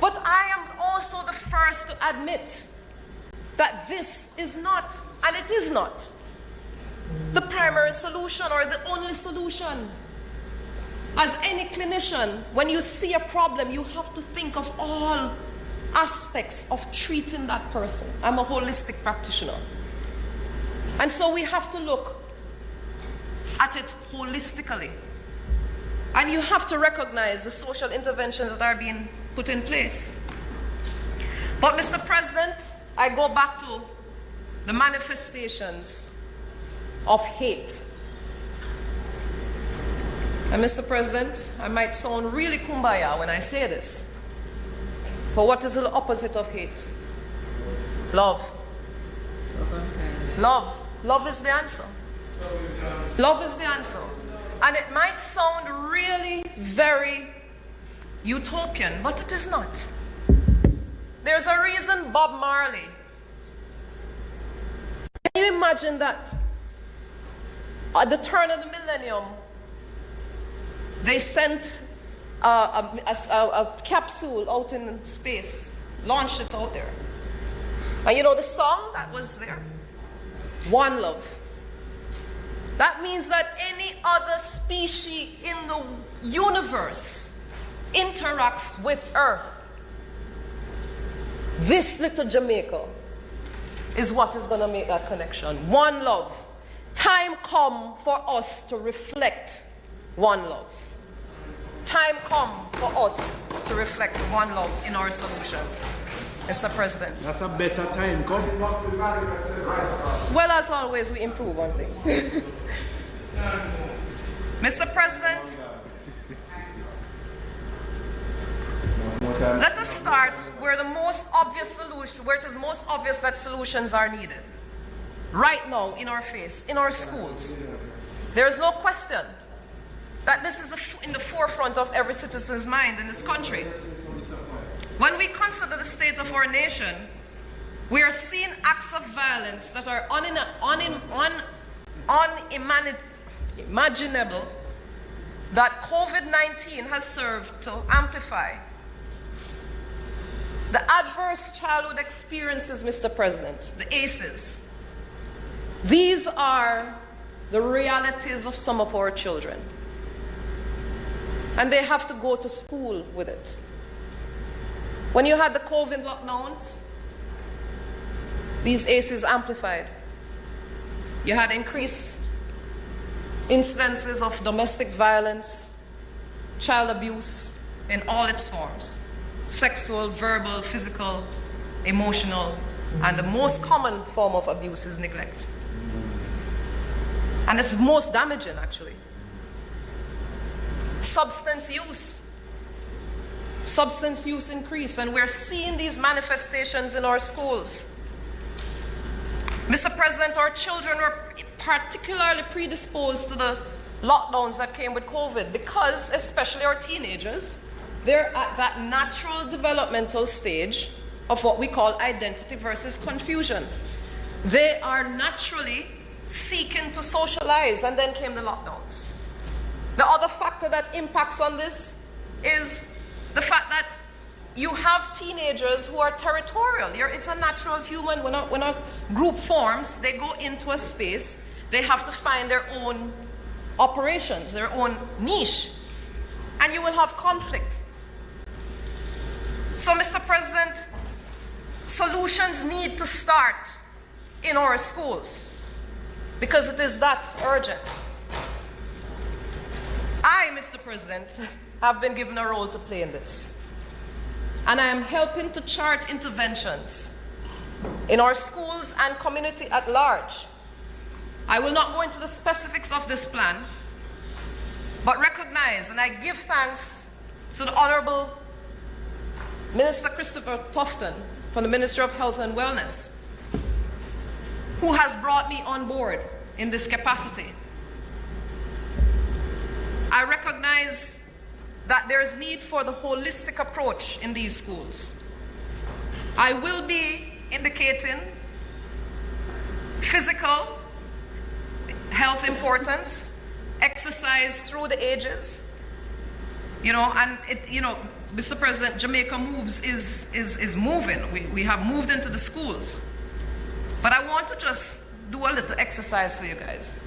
But I am also the first to admit that this is not, and it is not, the primary solution or the only solution. As any clinician, when you see a problem, you have to think of all aspects of treating that person. I'm a holistic practitioner. And so we have to look at it holistically. And you have to recognize the social interventions that are being put in place. But Mr. President, I go back to the manifestations of hate. And Mr. President, I might sound really kumbaya when I say this, but what is the opposite of hate? Love. Love. Love is the answer. Love is the answer. And it might sound really very utopian, but it is not. There's a reason Bob Marley. Can you imagine that at the turn of the millennium, they sent a capsule out in space, launched it out there. And you know the song that was there? One Love. That means that any other species in the universe interacts with Earth. This little Jamaica is what is going to make that connection. One love. Time come for us to reflect one love. Time come for us to reflect one love in our solutions. Mr. President. That's a better time come. Well, as always, we improve on things. Mr. President, let us start where the most obvious solution, where it is most obvious that solutions are needed. Right now, in our face, in our schools. There is no question that this is in the forefront of every citizen's mind in this country. When we consider the state of our nation, we are seeing acts of violence that are unimaginable that COVID-19 has served to amplify. The adverse childhood experiences, Mr. President, the ACEs, these are the realities of some of our children. And they have to go to school with it. When you had the COVID lockdowns, these ACEs amplified. You had increased incidences of domestic violence, child abuse in all its forms. Sexual, verbal, physical, emotional, and the most common form of abuse is neglect. And it's most damaging, actually. Substance use increase, and we're seeing these manifestations in our schools. Mr. President, our children were particularly predisposed to the lockdowns that came with COVID because, especially our teenagers, they're at that natural developmental stage of what we call identity versus confusion. They are naturally seeking to socialize, and then came the lockdowns. The other factor that impacts on this is the fact that you have teenagers who are territorial. It's a natural human, when a group forms, they go into a space, they have to find their own operations, their own niche, and you will have conflict. So, Mr. President, solutions need to start in our schools because it is that urgent. I, Mr. President, have been given a role to play in this. And I am helping to chart interventions in our schools and community at large. I will not go into the specifics of this plan, but recognize and I give thanks to the Honorable Minister Christopher Tufton from the Ministry of Health and Wellness, who has brought me on board in this capacity. I recognize that there is need for the holistic approach in these schools. I will be indicating physical health importance, exercise through the ages, You know, and it, you know, Mr. President, Jamaica Moves is moving. We have moved into the schools. But I want to just do a little exercise for you guys.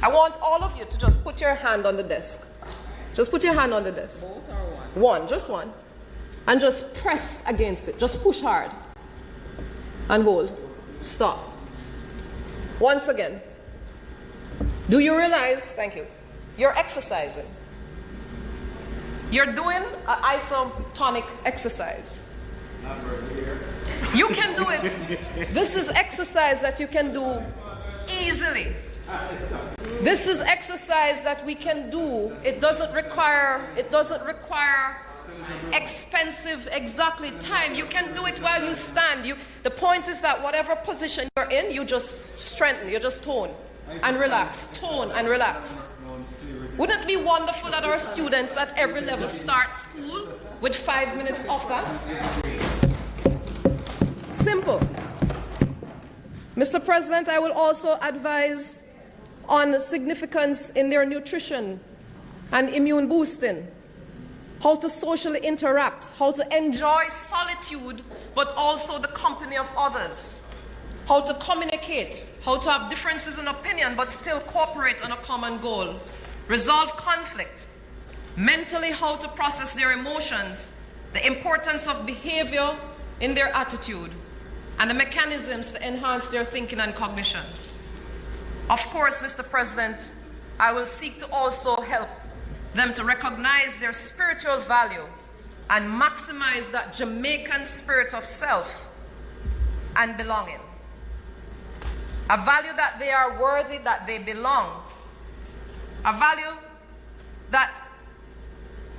I want all of you to just put your hand on the desk. Just put your hand on the desk. Both or one? One, just one. And just press against it. Just push hard. And hold. Stop. Once again. Do you realize, thank you, you're exercising. You're doing an isotonic exercise. You can do it. This is exercise that you can do easily. This is exercise that we can do. It doesn't require expensive time. You can do it while you stand. The point is that whatever position you're in, you just strengthen, you just tone and relax, tone and relax. Wouldn't it be wonderful that our students at every level start school with 5 minutes of that? Simple. Mr. President, I will also advise on the significance in their nutrition and immune boosting, how to socially interact, how to enjoy solitude, but also the company of others, how to communicate, how to have differences in opinion, but still cooperate on a common goal, resolve conflict, mentally how to process their emotions, the importance of behavior in their attitude, and the mechanisms to enhance their thinking and cognition. Of course, Mr. President, I will seek to also help them to recognize their spiritual value and maximize that Jamaican spirit of self and belonging. A value that they are worthy, that they belong. A value that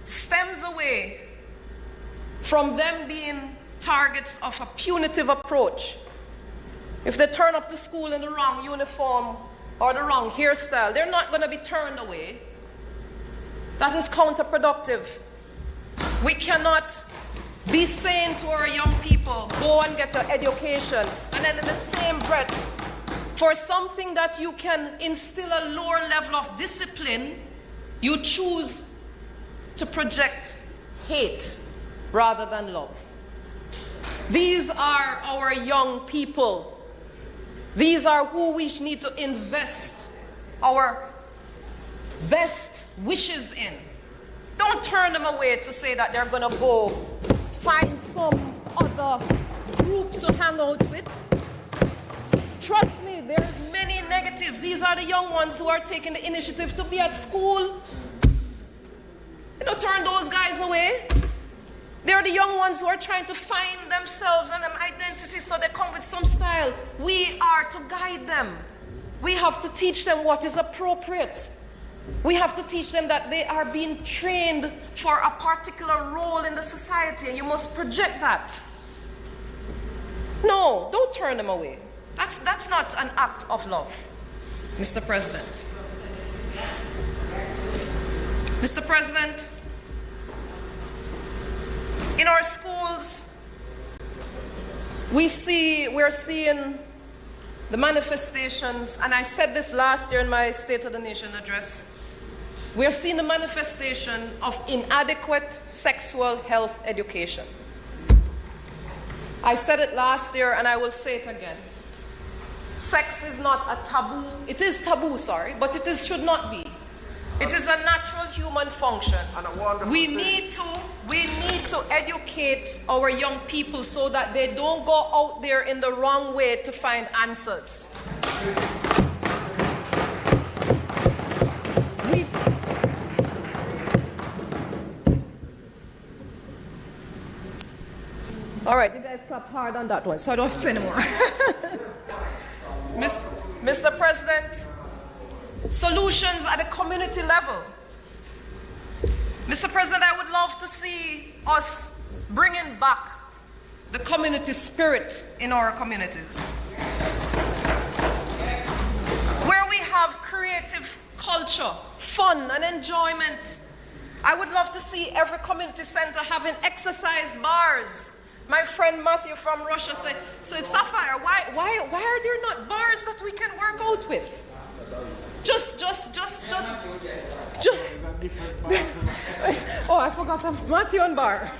stems away from them being targets of a punitive approach. If they turn up to school in the wrong uniform or the wrong hairstyle, they're not going to be turned away. That is counterproductive. We cannot be saying to our young people, go and get an education, and then in the same breath, for something that you can instill a lower level of discipline, you choose to project hate rather than love. These are our young people. These are who we need to invest our best wishes in. Don't turn them away to say that they're going to go find some other group to hang out with. Trust me, there's many negatives. These are the young ones who are taking the initiative to be at school. You don't turn those guys away. They're the young ones who are trying to find themselves and an identity, so they come with some style. We are to guide them. We have to teach them what is appropriate. We have to teach them that they are being trained for a particular role in the society, and you must project that. No, don't turn them away. That's not an act of love, Mr. President. Mr. President, in our schools, we're seeing the manifestations, and I said this last year in my State of the Nation address, we're seeing the manifestation of inadequate sexual health education. I said it last year and I will say it again. Sex is not a taboo. It is taboo, sorry, but should not be. It is a natural human function. We need to educate our young people so that they don't go out there in the wrong way to find answers. All right, you guys clap hard on that one, so I don't have to say anymore. Mr. President, solutions at the community level. Mr. President, I would love to see us bringing back the community spirit in our communities. Where we have creative culture, fun and enjoyment. I would love to see every community center having exercise bars. My friend Matthew from Russia said, Sapphire, why are there not bars that we can work out with? Just Oh, I forgot Matthew and Bar.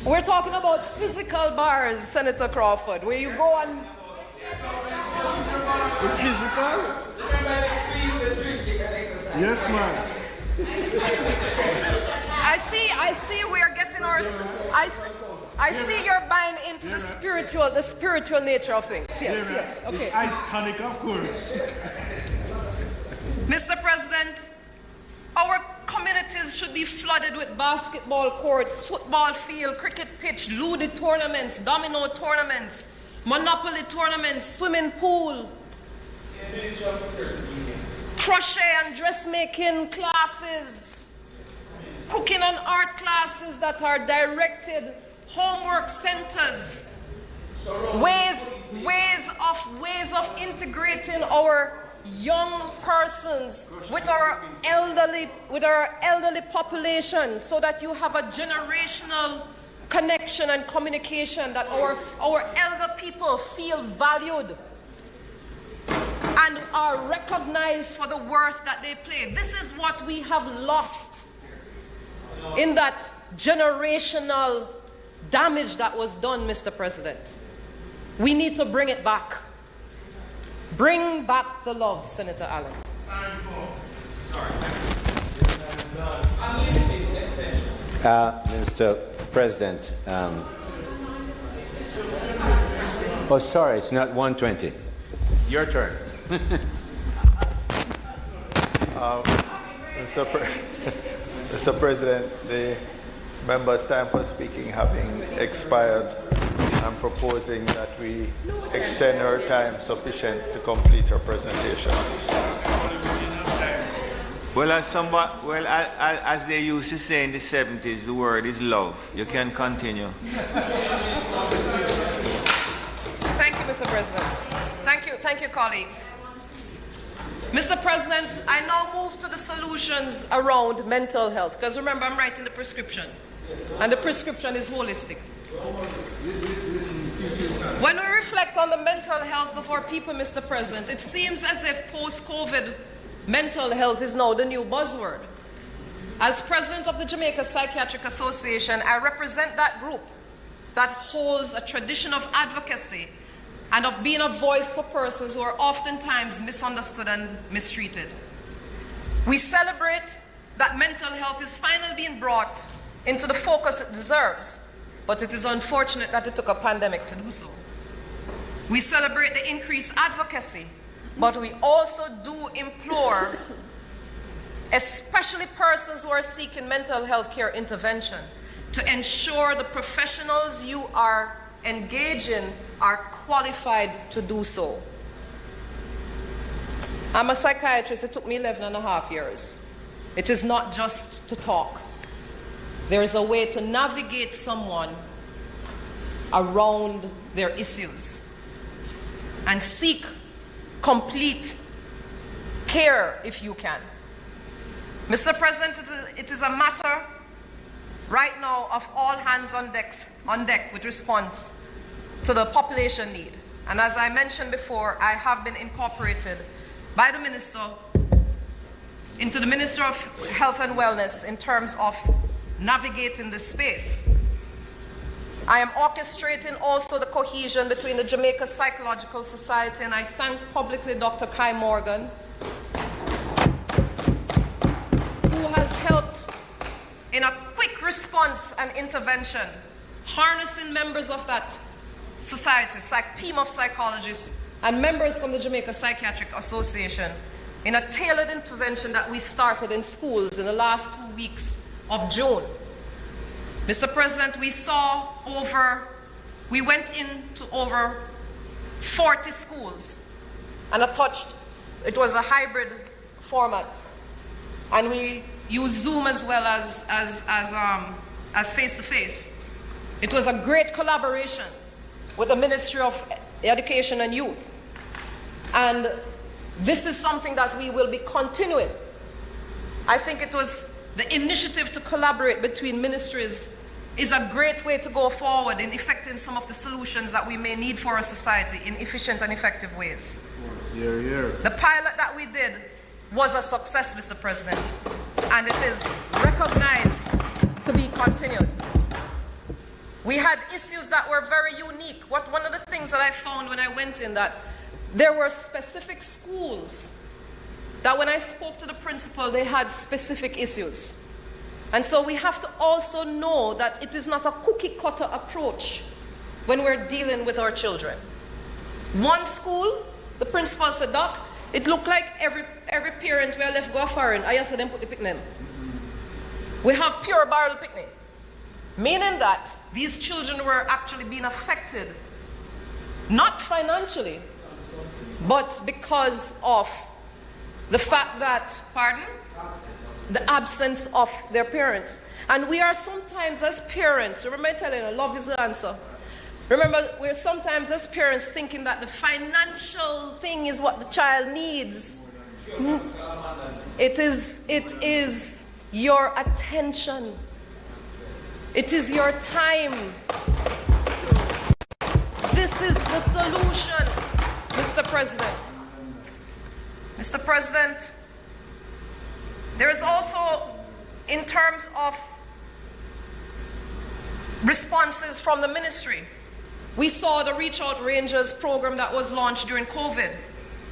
We're talking about physical bars, Senator Crawford, where you go and... Physical? Yes, ma'am. I see we're getting our... I see you're buying into the spiritual nature of things. Yes, okay. Ice tonic, of course. Mr. President, our communities should be flooded with basketball courts, football field, cricket pitch, Ludi tournaments, domino tournaments, Monopoly tournaments, swimming pool, crochet and dressmaking classes, cooking and art classes that are directed, homework centers, ways of integrating our young persons with our elderly population, so that you have a generational connection and communication, that our elder people feel valued and are recognized for the worth that they play. This is what we have lost in that generational damage that was done, Mr. President. We need to bring it back. Bring back the love, Senator Allen. Mr. President, oh, sorry, it's not 1:20. Your turn. Mr. President, the member's time for speaking having expired, I'm proposing that we extend her time sufficient to complete her presentation. Well, as they used to say in the 70s, the word is love. You can continue. Thank you, Mr. President. Thank you, colleagues. Mr. President, I now move to the solutions around mental health, because remember, I'm writing the prescription, and the prescription is holistic. When we reflect on the mental health of our people, Mr. President, it seems as if post-COVID mental health is now the new buzzword. As president of the Jamaica Psychiatric Association, I represent that group that holds a tradition of advocacy and of being a voice for persons who are oftentimes misunderstood and mistreated. We celebrate that mental health is finally being brought into the focus it deserves, but it is unfortunate that it took a pandemic to do so. We celebrate the increased advocacy, but we also do implore, especially persons who are seeking mental health care intervention, to ensure the professionals you are engaging are qualified to do so. I'm a psychiatrist. It took me 11 and a half years. It is not just to talk. There is a way to navigate someone around their issues and seek complete care if you can. Mr. President, it is a matter right now of all hands on deck with response to the population need. And as I mentioned before, I have been incorporated by the Minister into the Minister of Health and Wellness in terms of navigating this space. I am orchestrating also the cohesion between the Jamaica Psychological Society, and I thank publicly Dr. Kai Morgan, who has helped in a quick response and intervention, harnessing members of that society, team of psychologists, and members from the Jamaica Psychiatric Association in a tailored intervention that we started in schools in the last 2 weeks of June. Mr. President, we went into over 40 schools, and it was a hybrid format, and we used Zoom as well as face-to-face. It was a great collaboration with the Ministry of Education and Youth, and this is something that we will be continuing. I think it was the initiative to collaborate between ministries is a great way to go forward in effecting some of the solutions that we may need for our society in efficient and effective ways. The pilot that we did was a success, Mr. President, and it is recognized to be continued. We had issues that were very unique. One of the things that I found when I went in, that there were specific schools that when I spoke to the principal, they had specific issues. And so we have to also know that it is not a cookie-cutter approach when we're dealing with our children. One school, the principal said, Doc, it looked like every parent where left go foreign, I asked them put the picnic. We have pure barrel picnic. Meaning that these children were actually being affected, not financially, but because of the fact that, the absence of their parents. And we are sometimes as parents, remember I telling you, love is the answer. Remember, we're sometimes as parents thinking that the financial thing is what the child needs. It is your attention. It is your time. This is the solution, Mr. President. Mr. President, there is also, in terms of responses from the ministry, we saw the Reach Out Rangers program that was launched during COVID.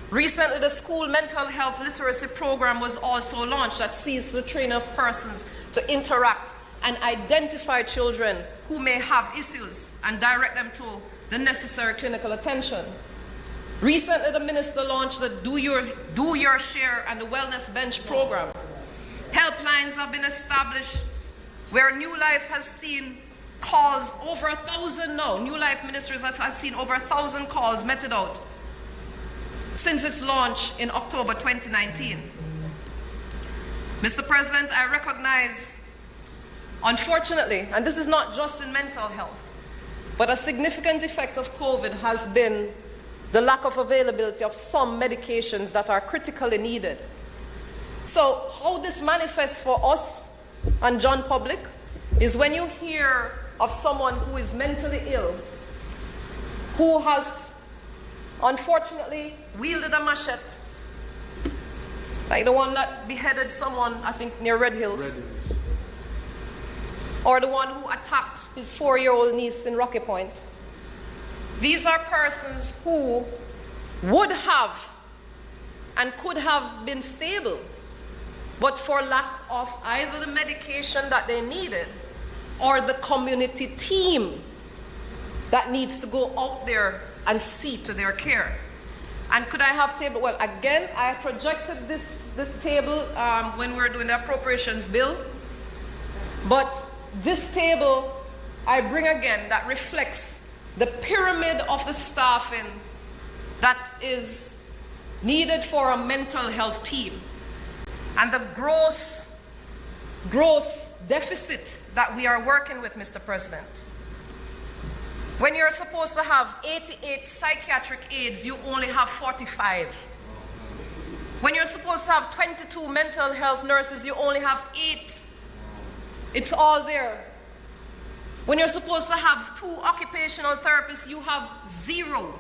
Recently, the school mental health literacy program was also launched that sees the training of persons to interact and identify children who may have issues and direct them to the necessary clinical attention. Recently, the minister launched the Do Your Share and the Wellness Bench program. Helplines have been established where New Life has seen calls over 1,000 now. New Life Ministries has seen over 1,000 calls meted out since its launch in October 2019. Mr. President, I recognize, unfortunately, and this is not just in mental health, but a significant effect of COVID has been the lack of availability of some medications that are critically needed. So how this manifests for us and John Public is when you hear of someone who is mentally ill, who has unfortunately wielded a machete, like the one that beheaded someone, I think, near Red Hills. Or the one who attacked his 4-year-old niece in Rocky Point. These are persons who would have and could have been stable, but for lack of either the medication that they needed or the community team that needs to go out there and see to their care. And could I have table? Well, again, I projected this table when we were doing the appropriations bill, but this table I bring again that reflects the pyramid of the staffing that is needed for a mental health team and the gross deficit that we are working with, Mr. President. When you're supposed to have 88 psychiatric aides, you only have 45. When you're supposed to have 22 mental health nurses, you only have 8. It's all there. When you're supposed to have 2 occupational therapists, you have 0.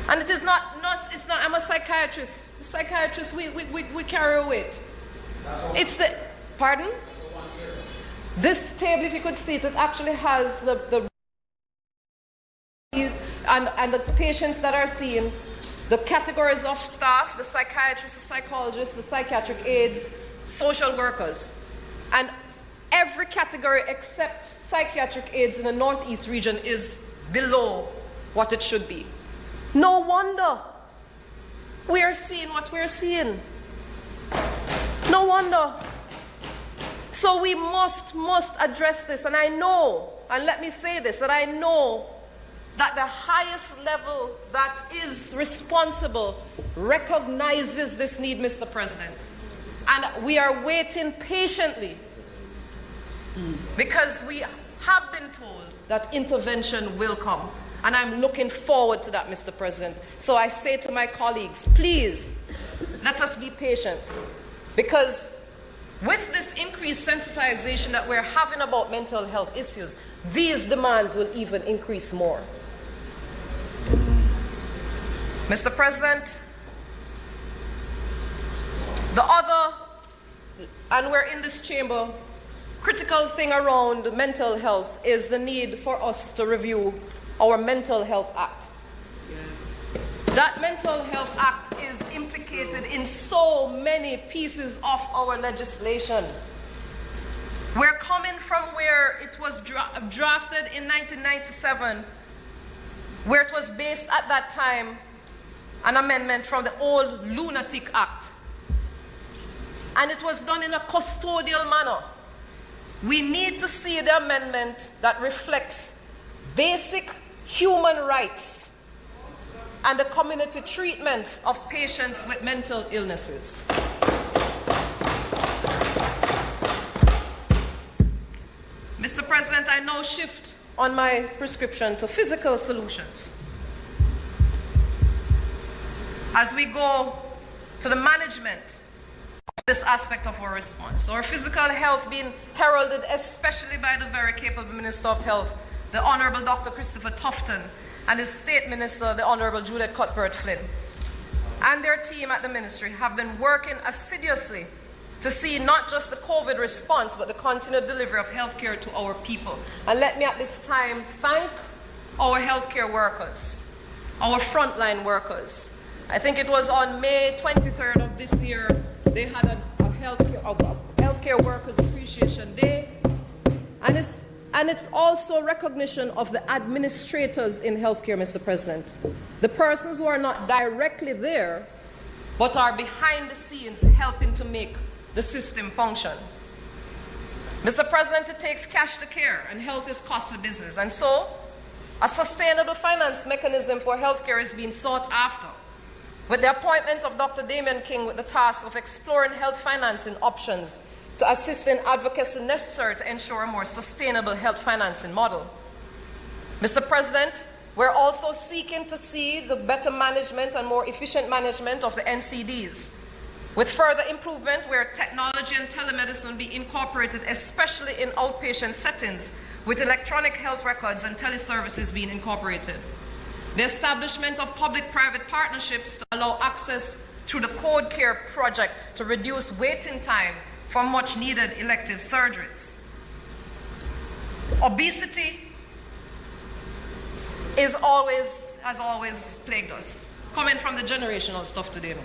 And it is not, it's not, I'm a psychiatrist. Psychiatrists, we carry weight. It's the, pardon? This table, if you could see it, it actually has the and the patients that are seen, the categories of staff, the psychiatrists, the psychologists, the psychiatric aides, social workers. And every category except psychiatric aides in the Northeast region is below what it should be. No wonder we are seeing what we're seeing. No wonder. So we must address this. And I know, and let me say this, that I know that the highest level that is responsible recognizes this need, Mr. President. And we are waiting patiently because we have been told that intervention will come. And I'm looking forward to that, Mr. President. So I say to my colleagues, please, let us be patient. Because with this increased sensitization that we're having about mental health issues, these demands will even increase more. Mr. President, The other, and we're in this chamber, critical thing around mental health is the need for us to review our Mental Health Act. Yes. That Mental Health Act is implicated in so many pieces of our legislation. We're coming from where it was drafted in 1997, where it was based at that time an amendment from the old Lunatic Act. And it was done in a custodial manner. We need to see the amendment that reflects basic human rights and the community treatment of patients with mental illnesses. Mr. President, I now shift on my prescription to physical solutions. As we go to the management of this aspect of our response, our physical health being heralded especially by the very capable Minister of Health, the Honorable Dr. Christopher Tufton, and his State Minister, the Honorable Juliet Cuthbert-Flynn, and their team at the ministry have been working assiduously to see not just the COVID response, but the continued delivery of healthcare to our people. And let me at this time thank our healthcare workers, our frontline workers. I think it was on May 23rd of this year, they had a healthcare workers appreciation day. And it's also recognition of the administrators in healthcare, Mr. President. The persons who are not directly there, but are behind the scenes helping to make the system function. Mr. President, it takes cash to care, and health is costly business. And so, a sustainable finance mechanism for healthcare is being sought after, with the appointment of Dr. Damian King with the task of exploring health financing options to assist in advocacy necessary to ensure a more sustainable health financing model. Mr. President, we're also seeking to see the better management and more efficient management of the NCDs, with further improvement where technology and telemedicine be incorporated, especially in outpatient settings, with electronic health records and teleservices being incorporated. The establishment of public-private partnerships to allow access through the Code Care project to reduce waiting time for much-needed elective surgeries. Obesity has always plagued us, coming from the generational stuff today.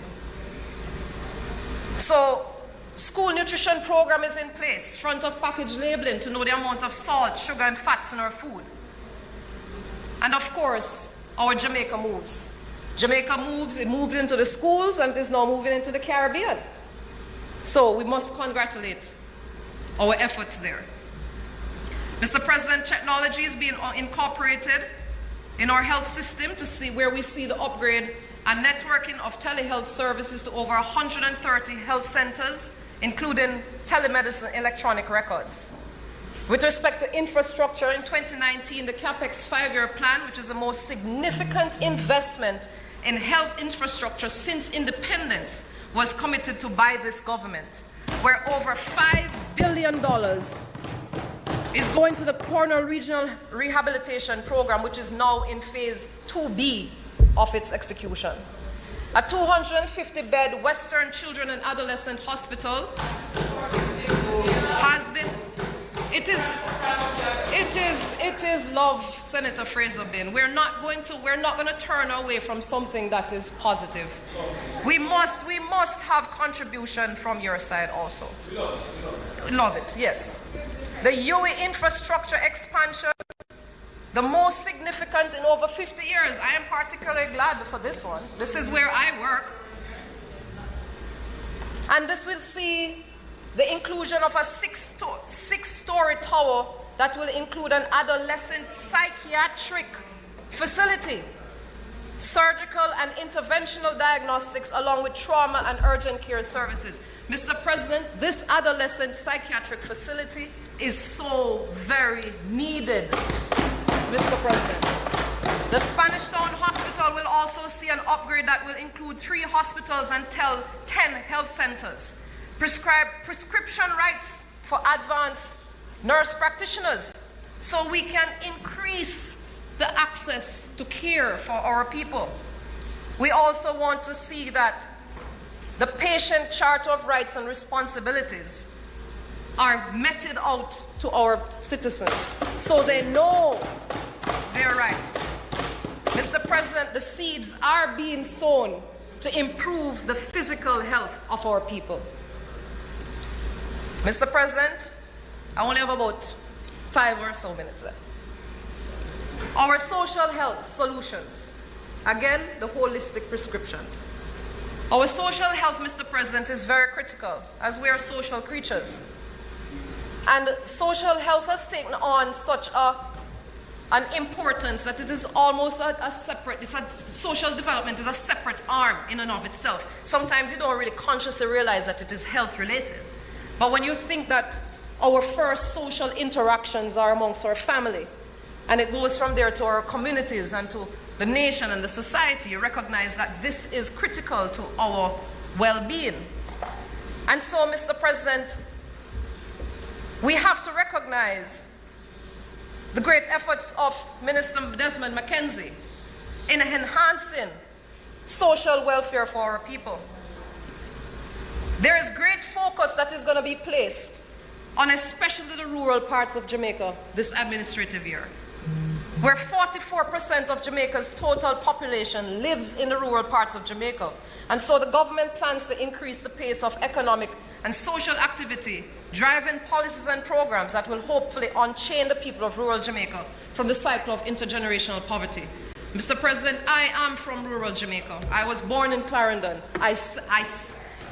So, school nutrition program is in place, front of package labeling to know the amount of salt, sugar, and fats in our food. And of course, our Jamaica moves. Jamaica moves, it moved into the schools and is now moving into the Caribbean. So we must congratulate our efforts there. Mr. President, technology is being incorporated in our health system to see where we see the upgrade and networking of telehealth services to over 130 health centers, including telemedicine electronic records. With respect to infrastructure, in 2019, the CAPEX 5-year plan, which is the most significant investment in health infrastructure since independence, was committed to by this government, where over $5 billion is going to the Cornwall Regional Rehabilitation Program, which is now in phase 2B of its execution. A 250-bed Western Children and Adolescent Hospital has been. It is love, Senator Fraser-Bin. We're not going to turn away from something that is positive. We must have contribution from your side also. Love it, yes. The UE infrastructure expansion, the most significant in over 50 years. I am particularly glad for this one. This is where I work. And this will see the inclusion of a six-story tower that will include an adolescent psychiatric facility, surgical and interventional diagnostics, along with trauma and urgent care services. Mr. President, this adolescent psychiatric facility is so very needed, Mr. President. The Spanish Town Hospital will also see an upgrade that will include 3 hospitals and 10 health centers. Prescription rights for advanced nurse practitioners so we can increase the access to care for our people. We also want to see that the patient charter of rights and responsibilities are meted out to our citizens so they know their rights. Mr. President, the seeds are being sown to improve the physical health of our people. Mr. President, I only have about 5 or so minutes left. Our social health solutions. Again, the holistic prescription. Our social health, Mr. President, is very critical as we are social creatures. And social health has taken on such an importance that it is almost a separate, social development is a separate arm in and of itself. Sometimes you don't really consciously realize that it is health related. But when you think that our first social interactions are amongst our family, and it goes from there to our communities and to the nation and the society, you recognize that this is critical to our well-being. And so, Mr. President, we have to recognize the great efforts of Minister Desmond McKenzie in enhancing social welfare for our people. There is great focus that is going to be placed on especially the rural parts of Jamaica this administrative year, where 44% of Jamaica's total population lives in the rural parts of Jamaica. And so the government plans to increase the pace of economic and social activity, driving policies and programs that will hopefully unchain the people of rural Jamaica from the cycle of intergenerational poverty. Mr. President, I am from rural Jamaica. I was born in Clarendon.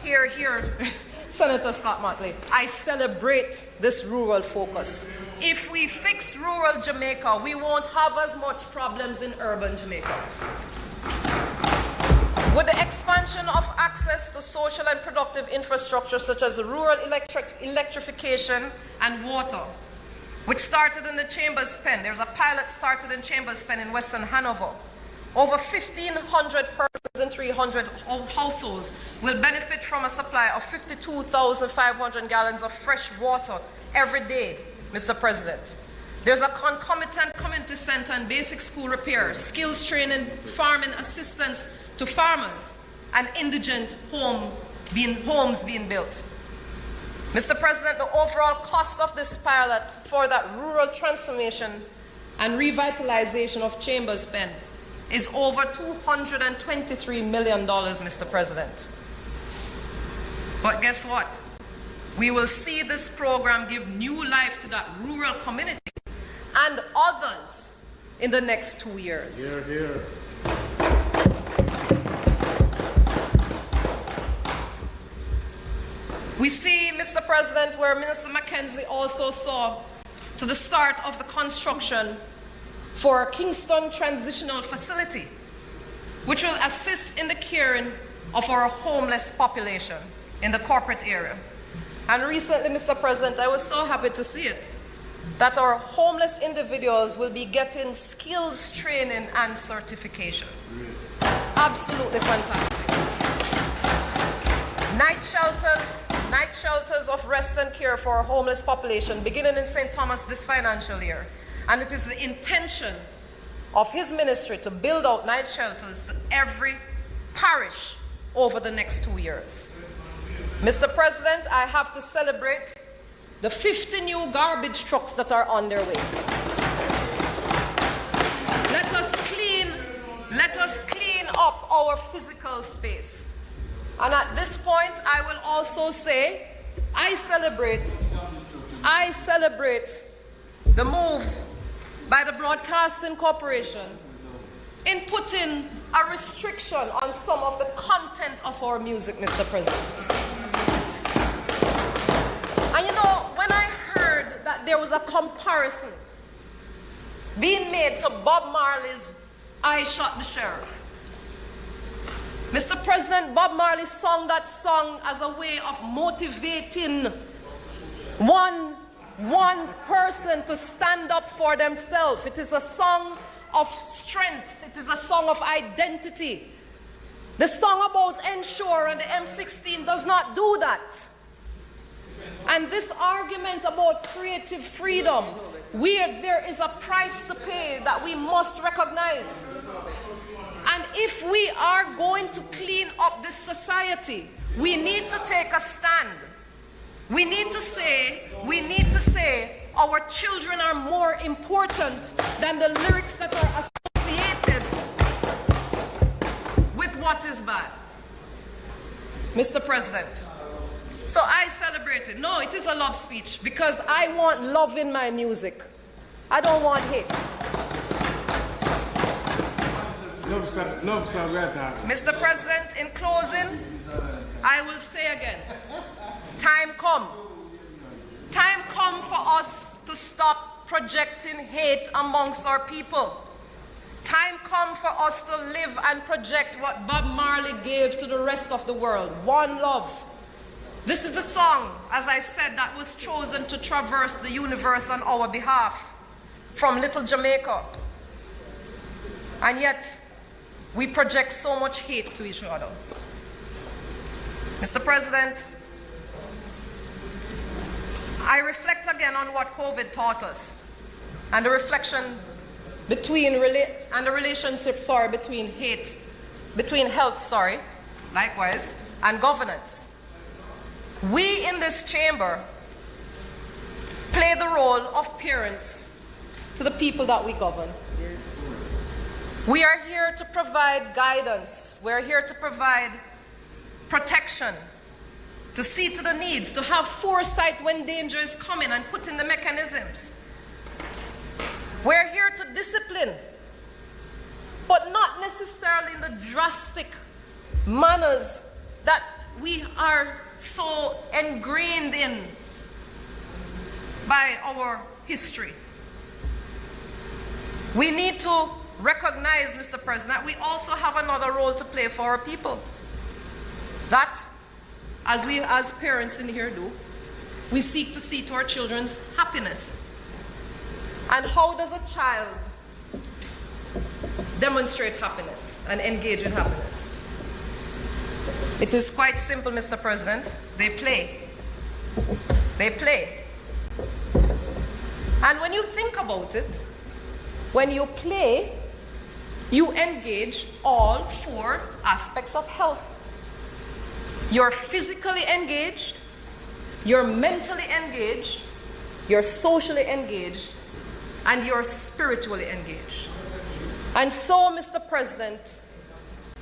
Here, Senator Scott Motley, I celebrate this rural focus. If we fix rural Jamaica, we won't have as much problems in urban Jamaica. With the expansion of access to social and productive infrastructure such as rural electrification and water, which started in the Chambers Pen. There's a pilot started in Chambers Pen in Western Hanover. Over 1,500 persons in 300 households will benefit from a supply of 52,500 gallons of fresh water every day, Mr. President. There's a concomitant community center and basic school repairs, skills training, farming assistance to farmers, and indigent homes being built. Mr. President, the overall cost of this pilot for that rural transformation and revitalization of Chambers Pen is over $223 million, Mr. President. But guess what? We will see this program give new life to that rural community and others in the next 2 years. Hear, hear. We see, Mr. President, where Minister McKenzie also saw to the start of the construction for Kingston Transitional Facility, which will assist in the caring of our homeless population in the corporate area. And recently, Mr. President, I was so happy to see it, that our homeless individuals will be getting skills training and certification. Absolutely fantastic. Night shelters of rest and care for our homeless population beginning in St. Thomas this financial year. And it is the intention of his ministry to build out night shelters to every parish over the next 2 years. Mr. President, I have to celebrate the 50 new garbage trucks that are on their way. Let us clean up our physical space. And at this point, I will also say, I celebrate the move by the Broadcasting Corporation in putting a restriction on some of the content of our music, Mr. President. And you know, when I heard that there was a comparison being made to Bob Marley's I Shot the Sheriff, Mr. President, Bob Marley sung that song as a way of motivating one person to stand up for themselves. It is a song of strength. It is a song of identity. The song about Ensure and the M16 does not do that. And this argument about creative freedom, where there is a price to pay that we must recognize. And if we are going to clean up this society, we need to take a stand. We need to say our children are more important than the lyrics that are associated with what is bad. Mr. President, so I celebrated. No, it is a love speech because I want love in my music. I don't want hate. Mr. President, in closing, I will say again, time come for us to stop projecting hate amongst our people. Time come for us to live and project what Bob Marley gave to the rest of the world, one love. This is a song, as I said, that was chosen to traverse the universe on our behalf from little Jamaica. And yet, we project so much hate to each other. Mr. President, I reflect again on what COVID taught us and the reflection between between health, likewise, and governance. We in this chamber play the role of parents to the people that we govern. We are here to provide guidance. We're here to provide protection, to see to the needs, to have foresight when danger is coming and put in the mechanisms. We're here to discipline, but not necessarily in the drastic manners that we are so ingrained in by our history. We need to recognize, Mr. President, we also have another role to play for our people. That, as we as parents in here do, we seek to see to our children's happiness. And how does a child demonstrate happiness and engage in happiness? It is quite simple, Mr. President. They play. They play. And when you think about it, when you play, you engage all four aspects of health. You're physically engaged, you're mentally engaged, you're socially engaged, and you're spiritually engaged. And so, Mr. President,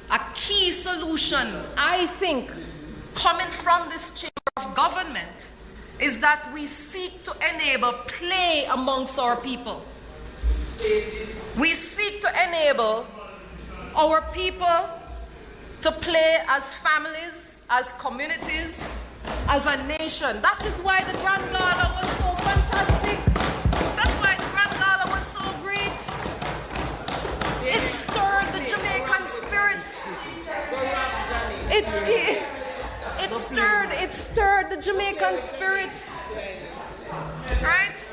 a key solution, I think, coming from this chamber of government is that we seek to enable play amongst our people. We seek to enable our people to play as families, as communities, as a nation. That is why the Grand Gala was so fantastic. That's why the Grand Gala was so great. It stirred the Jamaican spirit. It stirred the Jamaican spirit. Right?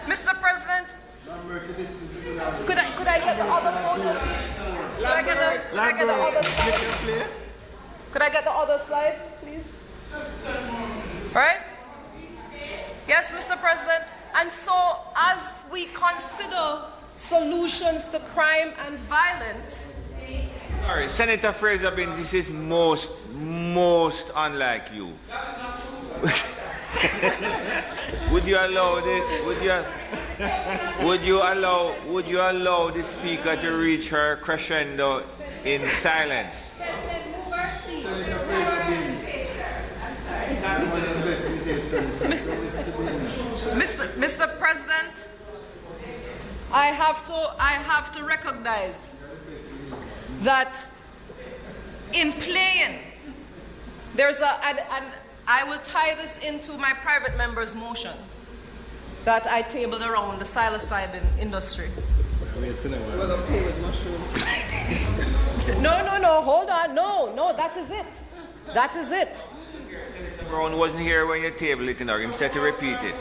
Mr. President, could I get the other photo, please? Could I get the other slide? Could I get the other slide, please? Right? Yes, Mr. President. And so, as we consider solutions to crime and violence. Sorry, Senator Fraser-Binns, this is most unlike you. Would you allow the speaker to reach her crescendo in silence? Mr. President, I have to recognize that in playing, there's and I will tie this into my private member's motion that I tabled around the psilocybin industry. No, hold on. No, that is it. That is it. Senator Brown wasn't here when you tabled it, he said to repeat it.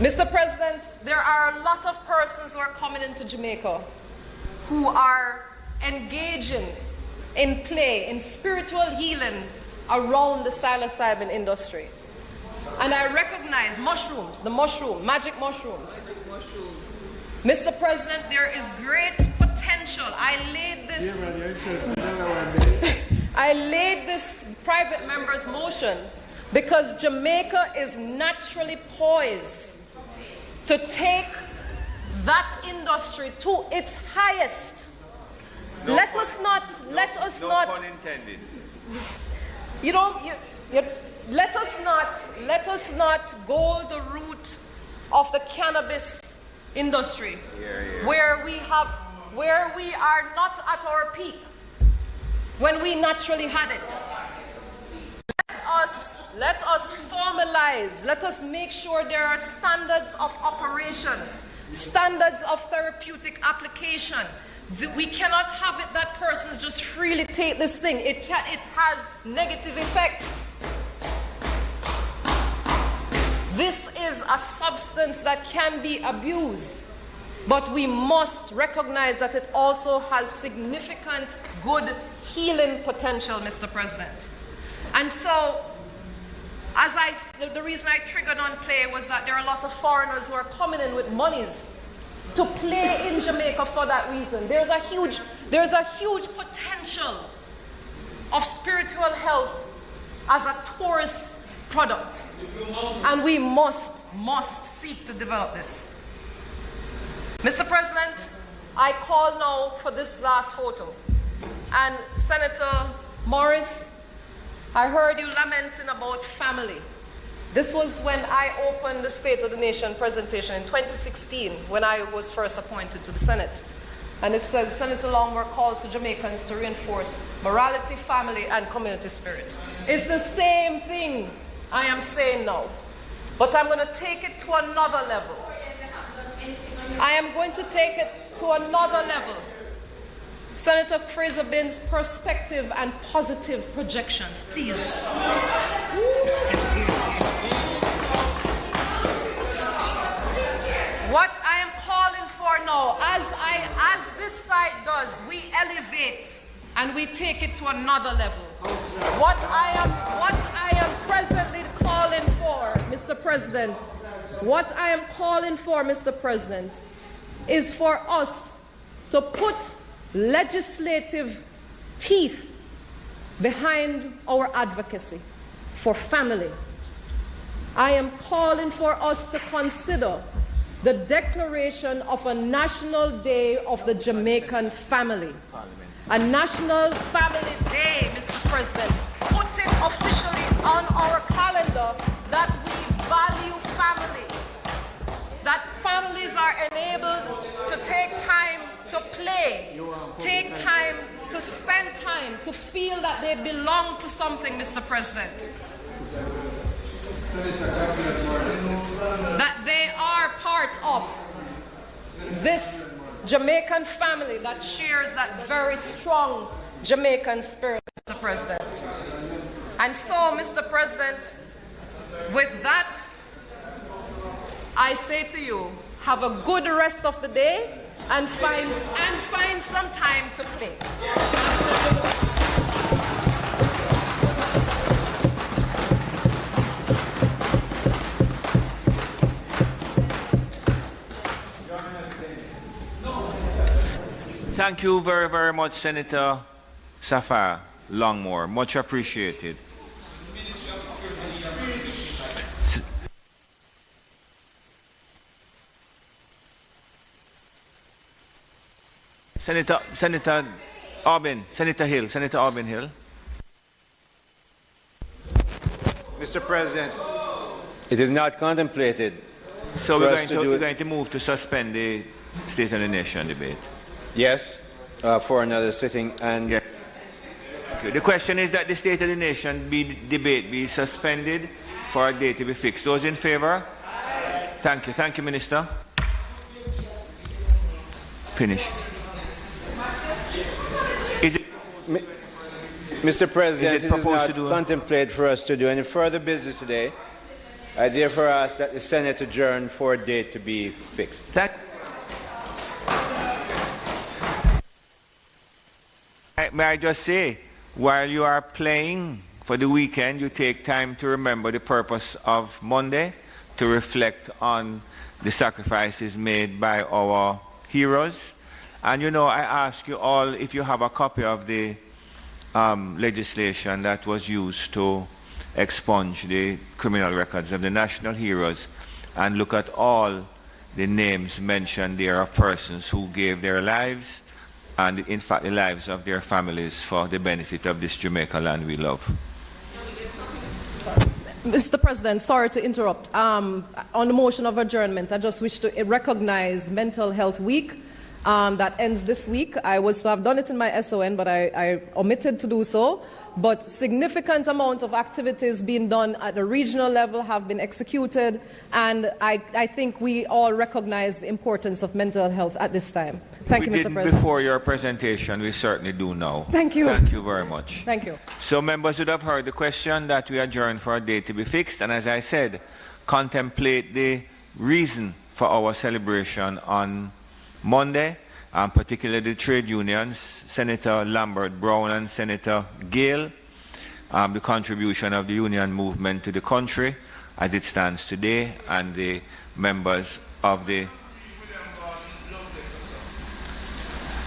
Mr. President, there are a lot of persons who are coming into Jamaica who are engaging in play, in spiritual healing around the psilocybin industry. And I recognize mushrooms, magic mushrooms. Mr. President, there is great potential. I laid this private member's motion because Jamaica is naturally poised to take that industry to its highest. Let us not. Pun intended. Let us not go the route of the cannabis industry, where we are not at our peak when we naturally had it. Let us formalize. Let us make sure there are standards of operations, standards of therapeutic application. We cannot have it that persons just freely take this thing. It has negative effects. This is a substance that can be abused, but we must recognize that it also has significant good healing potential, Mr. President. And so, the reason I triggered on play was that there are a lot of foreigners who are coming in with monies to play in Jamaica for that reason. There's a huge potential of spiritual health as a tourist product, and we must seek to develop this. Mr. President, I call now for this last photo. And Senator Morris, I heard you lamenting about family. This was when I opened the State of the Nation presentation in 2016, when I was first appointed to the Senate. And it says, Senator Longmore calls to Jamaicans to reinforce morality, family, and community spirit. It's the same thing I am saying now, but I'm going to take it to another level. I am going to take it to another level. Senator Fraser-Binns' perspective and positive projections, please. What I am calling for now, as this side does, we elevate and we take it to another level. What I am presently calling for, Mr. President, is for us to put legislative teeth behind our advocacy for family. I am calling for us to consider the declaration of a National Day of the Jamaican Family. A National Family Day, Mr. President. Put it officially on our calendar that we value family. That families are enabled to take time to play, take time to spend time, to feel that they belong to something, Mr. President. That they are part of this Jamaican family that shares that very strong Jamaican spirit, Mr. President. And so, Mr. President, with that, I say to you, have a good rest of the day and find some time to play. Thank you very, very much, Senator Safar Longmore. Much appreciated. Senator Aubin Hill. Mr. President, it is not contemplated. So we're going to move to suspend the State of the Nation debate. Yes, for another sitting. And yeah. Okay. The question is that the State of the Nation debate be suspended for a date to be fixed. Those in favour? Thank you. Thank you, Minister. Finish. Mr. President, it is not contemplated for us to do any further business today. I therefore ask that the Senate adjourn for a date to be fixed. May I just say, while you are playing for the weekend, you take time to remember the purpose of Monday. to reflect on the sacrifices made by our heroes. And you know, I ask you all if you have a copy of the legislation that was used to expunge the criminal records of the national heroes, and look at all the names mentioned there of persons who gave their lives and in fact the lives of their families for the benefit of this Jamaica land we love. Mr. President, sorry to interrupt. On the motion of adjournment, I just wish to recognize Mental Health Week that ends this week. I was to have done it in my SON, but I omitted to do so. But significant amount of activities being done at the regional level have been executed, and I think we all recognize the importance of mental health at this time. Thank you, Mr. President. Before your presentation, we certainly do now. Thank you. Thank you very much. Thank you. So members would have heard the question that we adjourn for a date to be fixed, and as I said, contemplate the reason for our celebration on Monday, particularly the trade unions, Senator Lambert Brown and Senator Gale, the contribution of the union movement to the country as it stands today, and the members of the...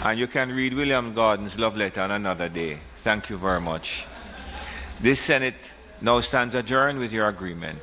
And you can read William Gordon's love letter on another day. Thank you very much. This Senate now stands adjourned with your agreement.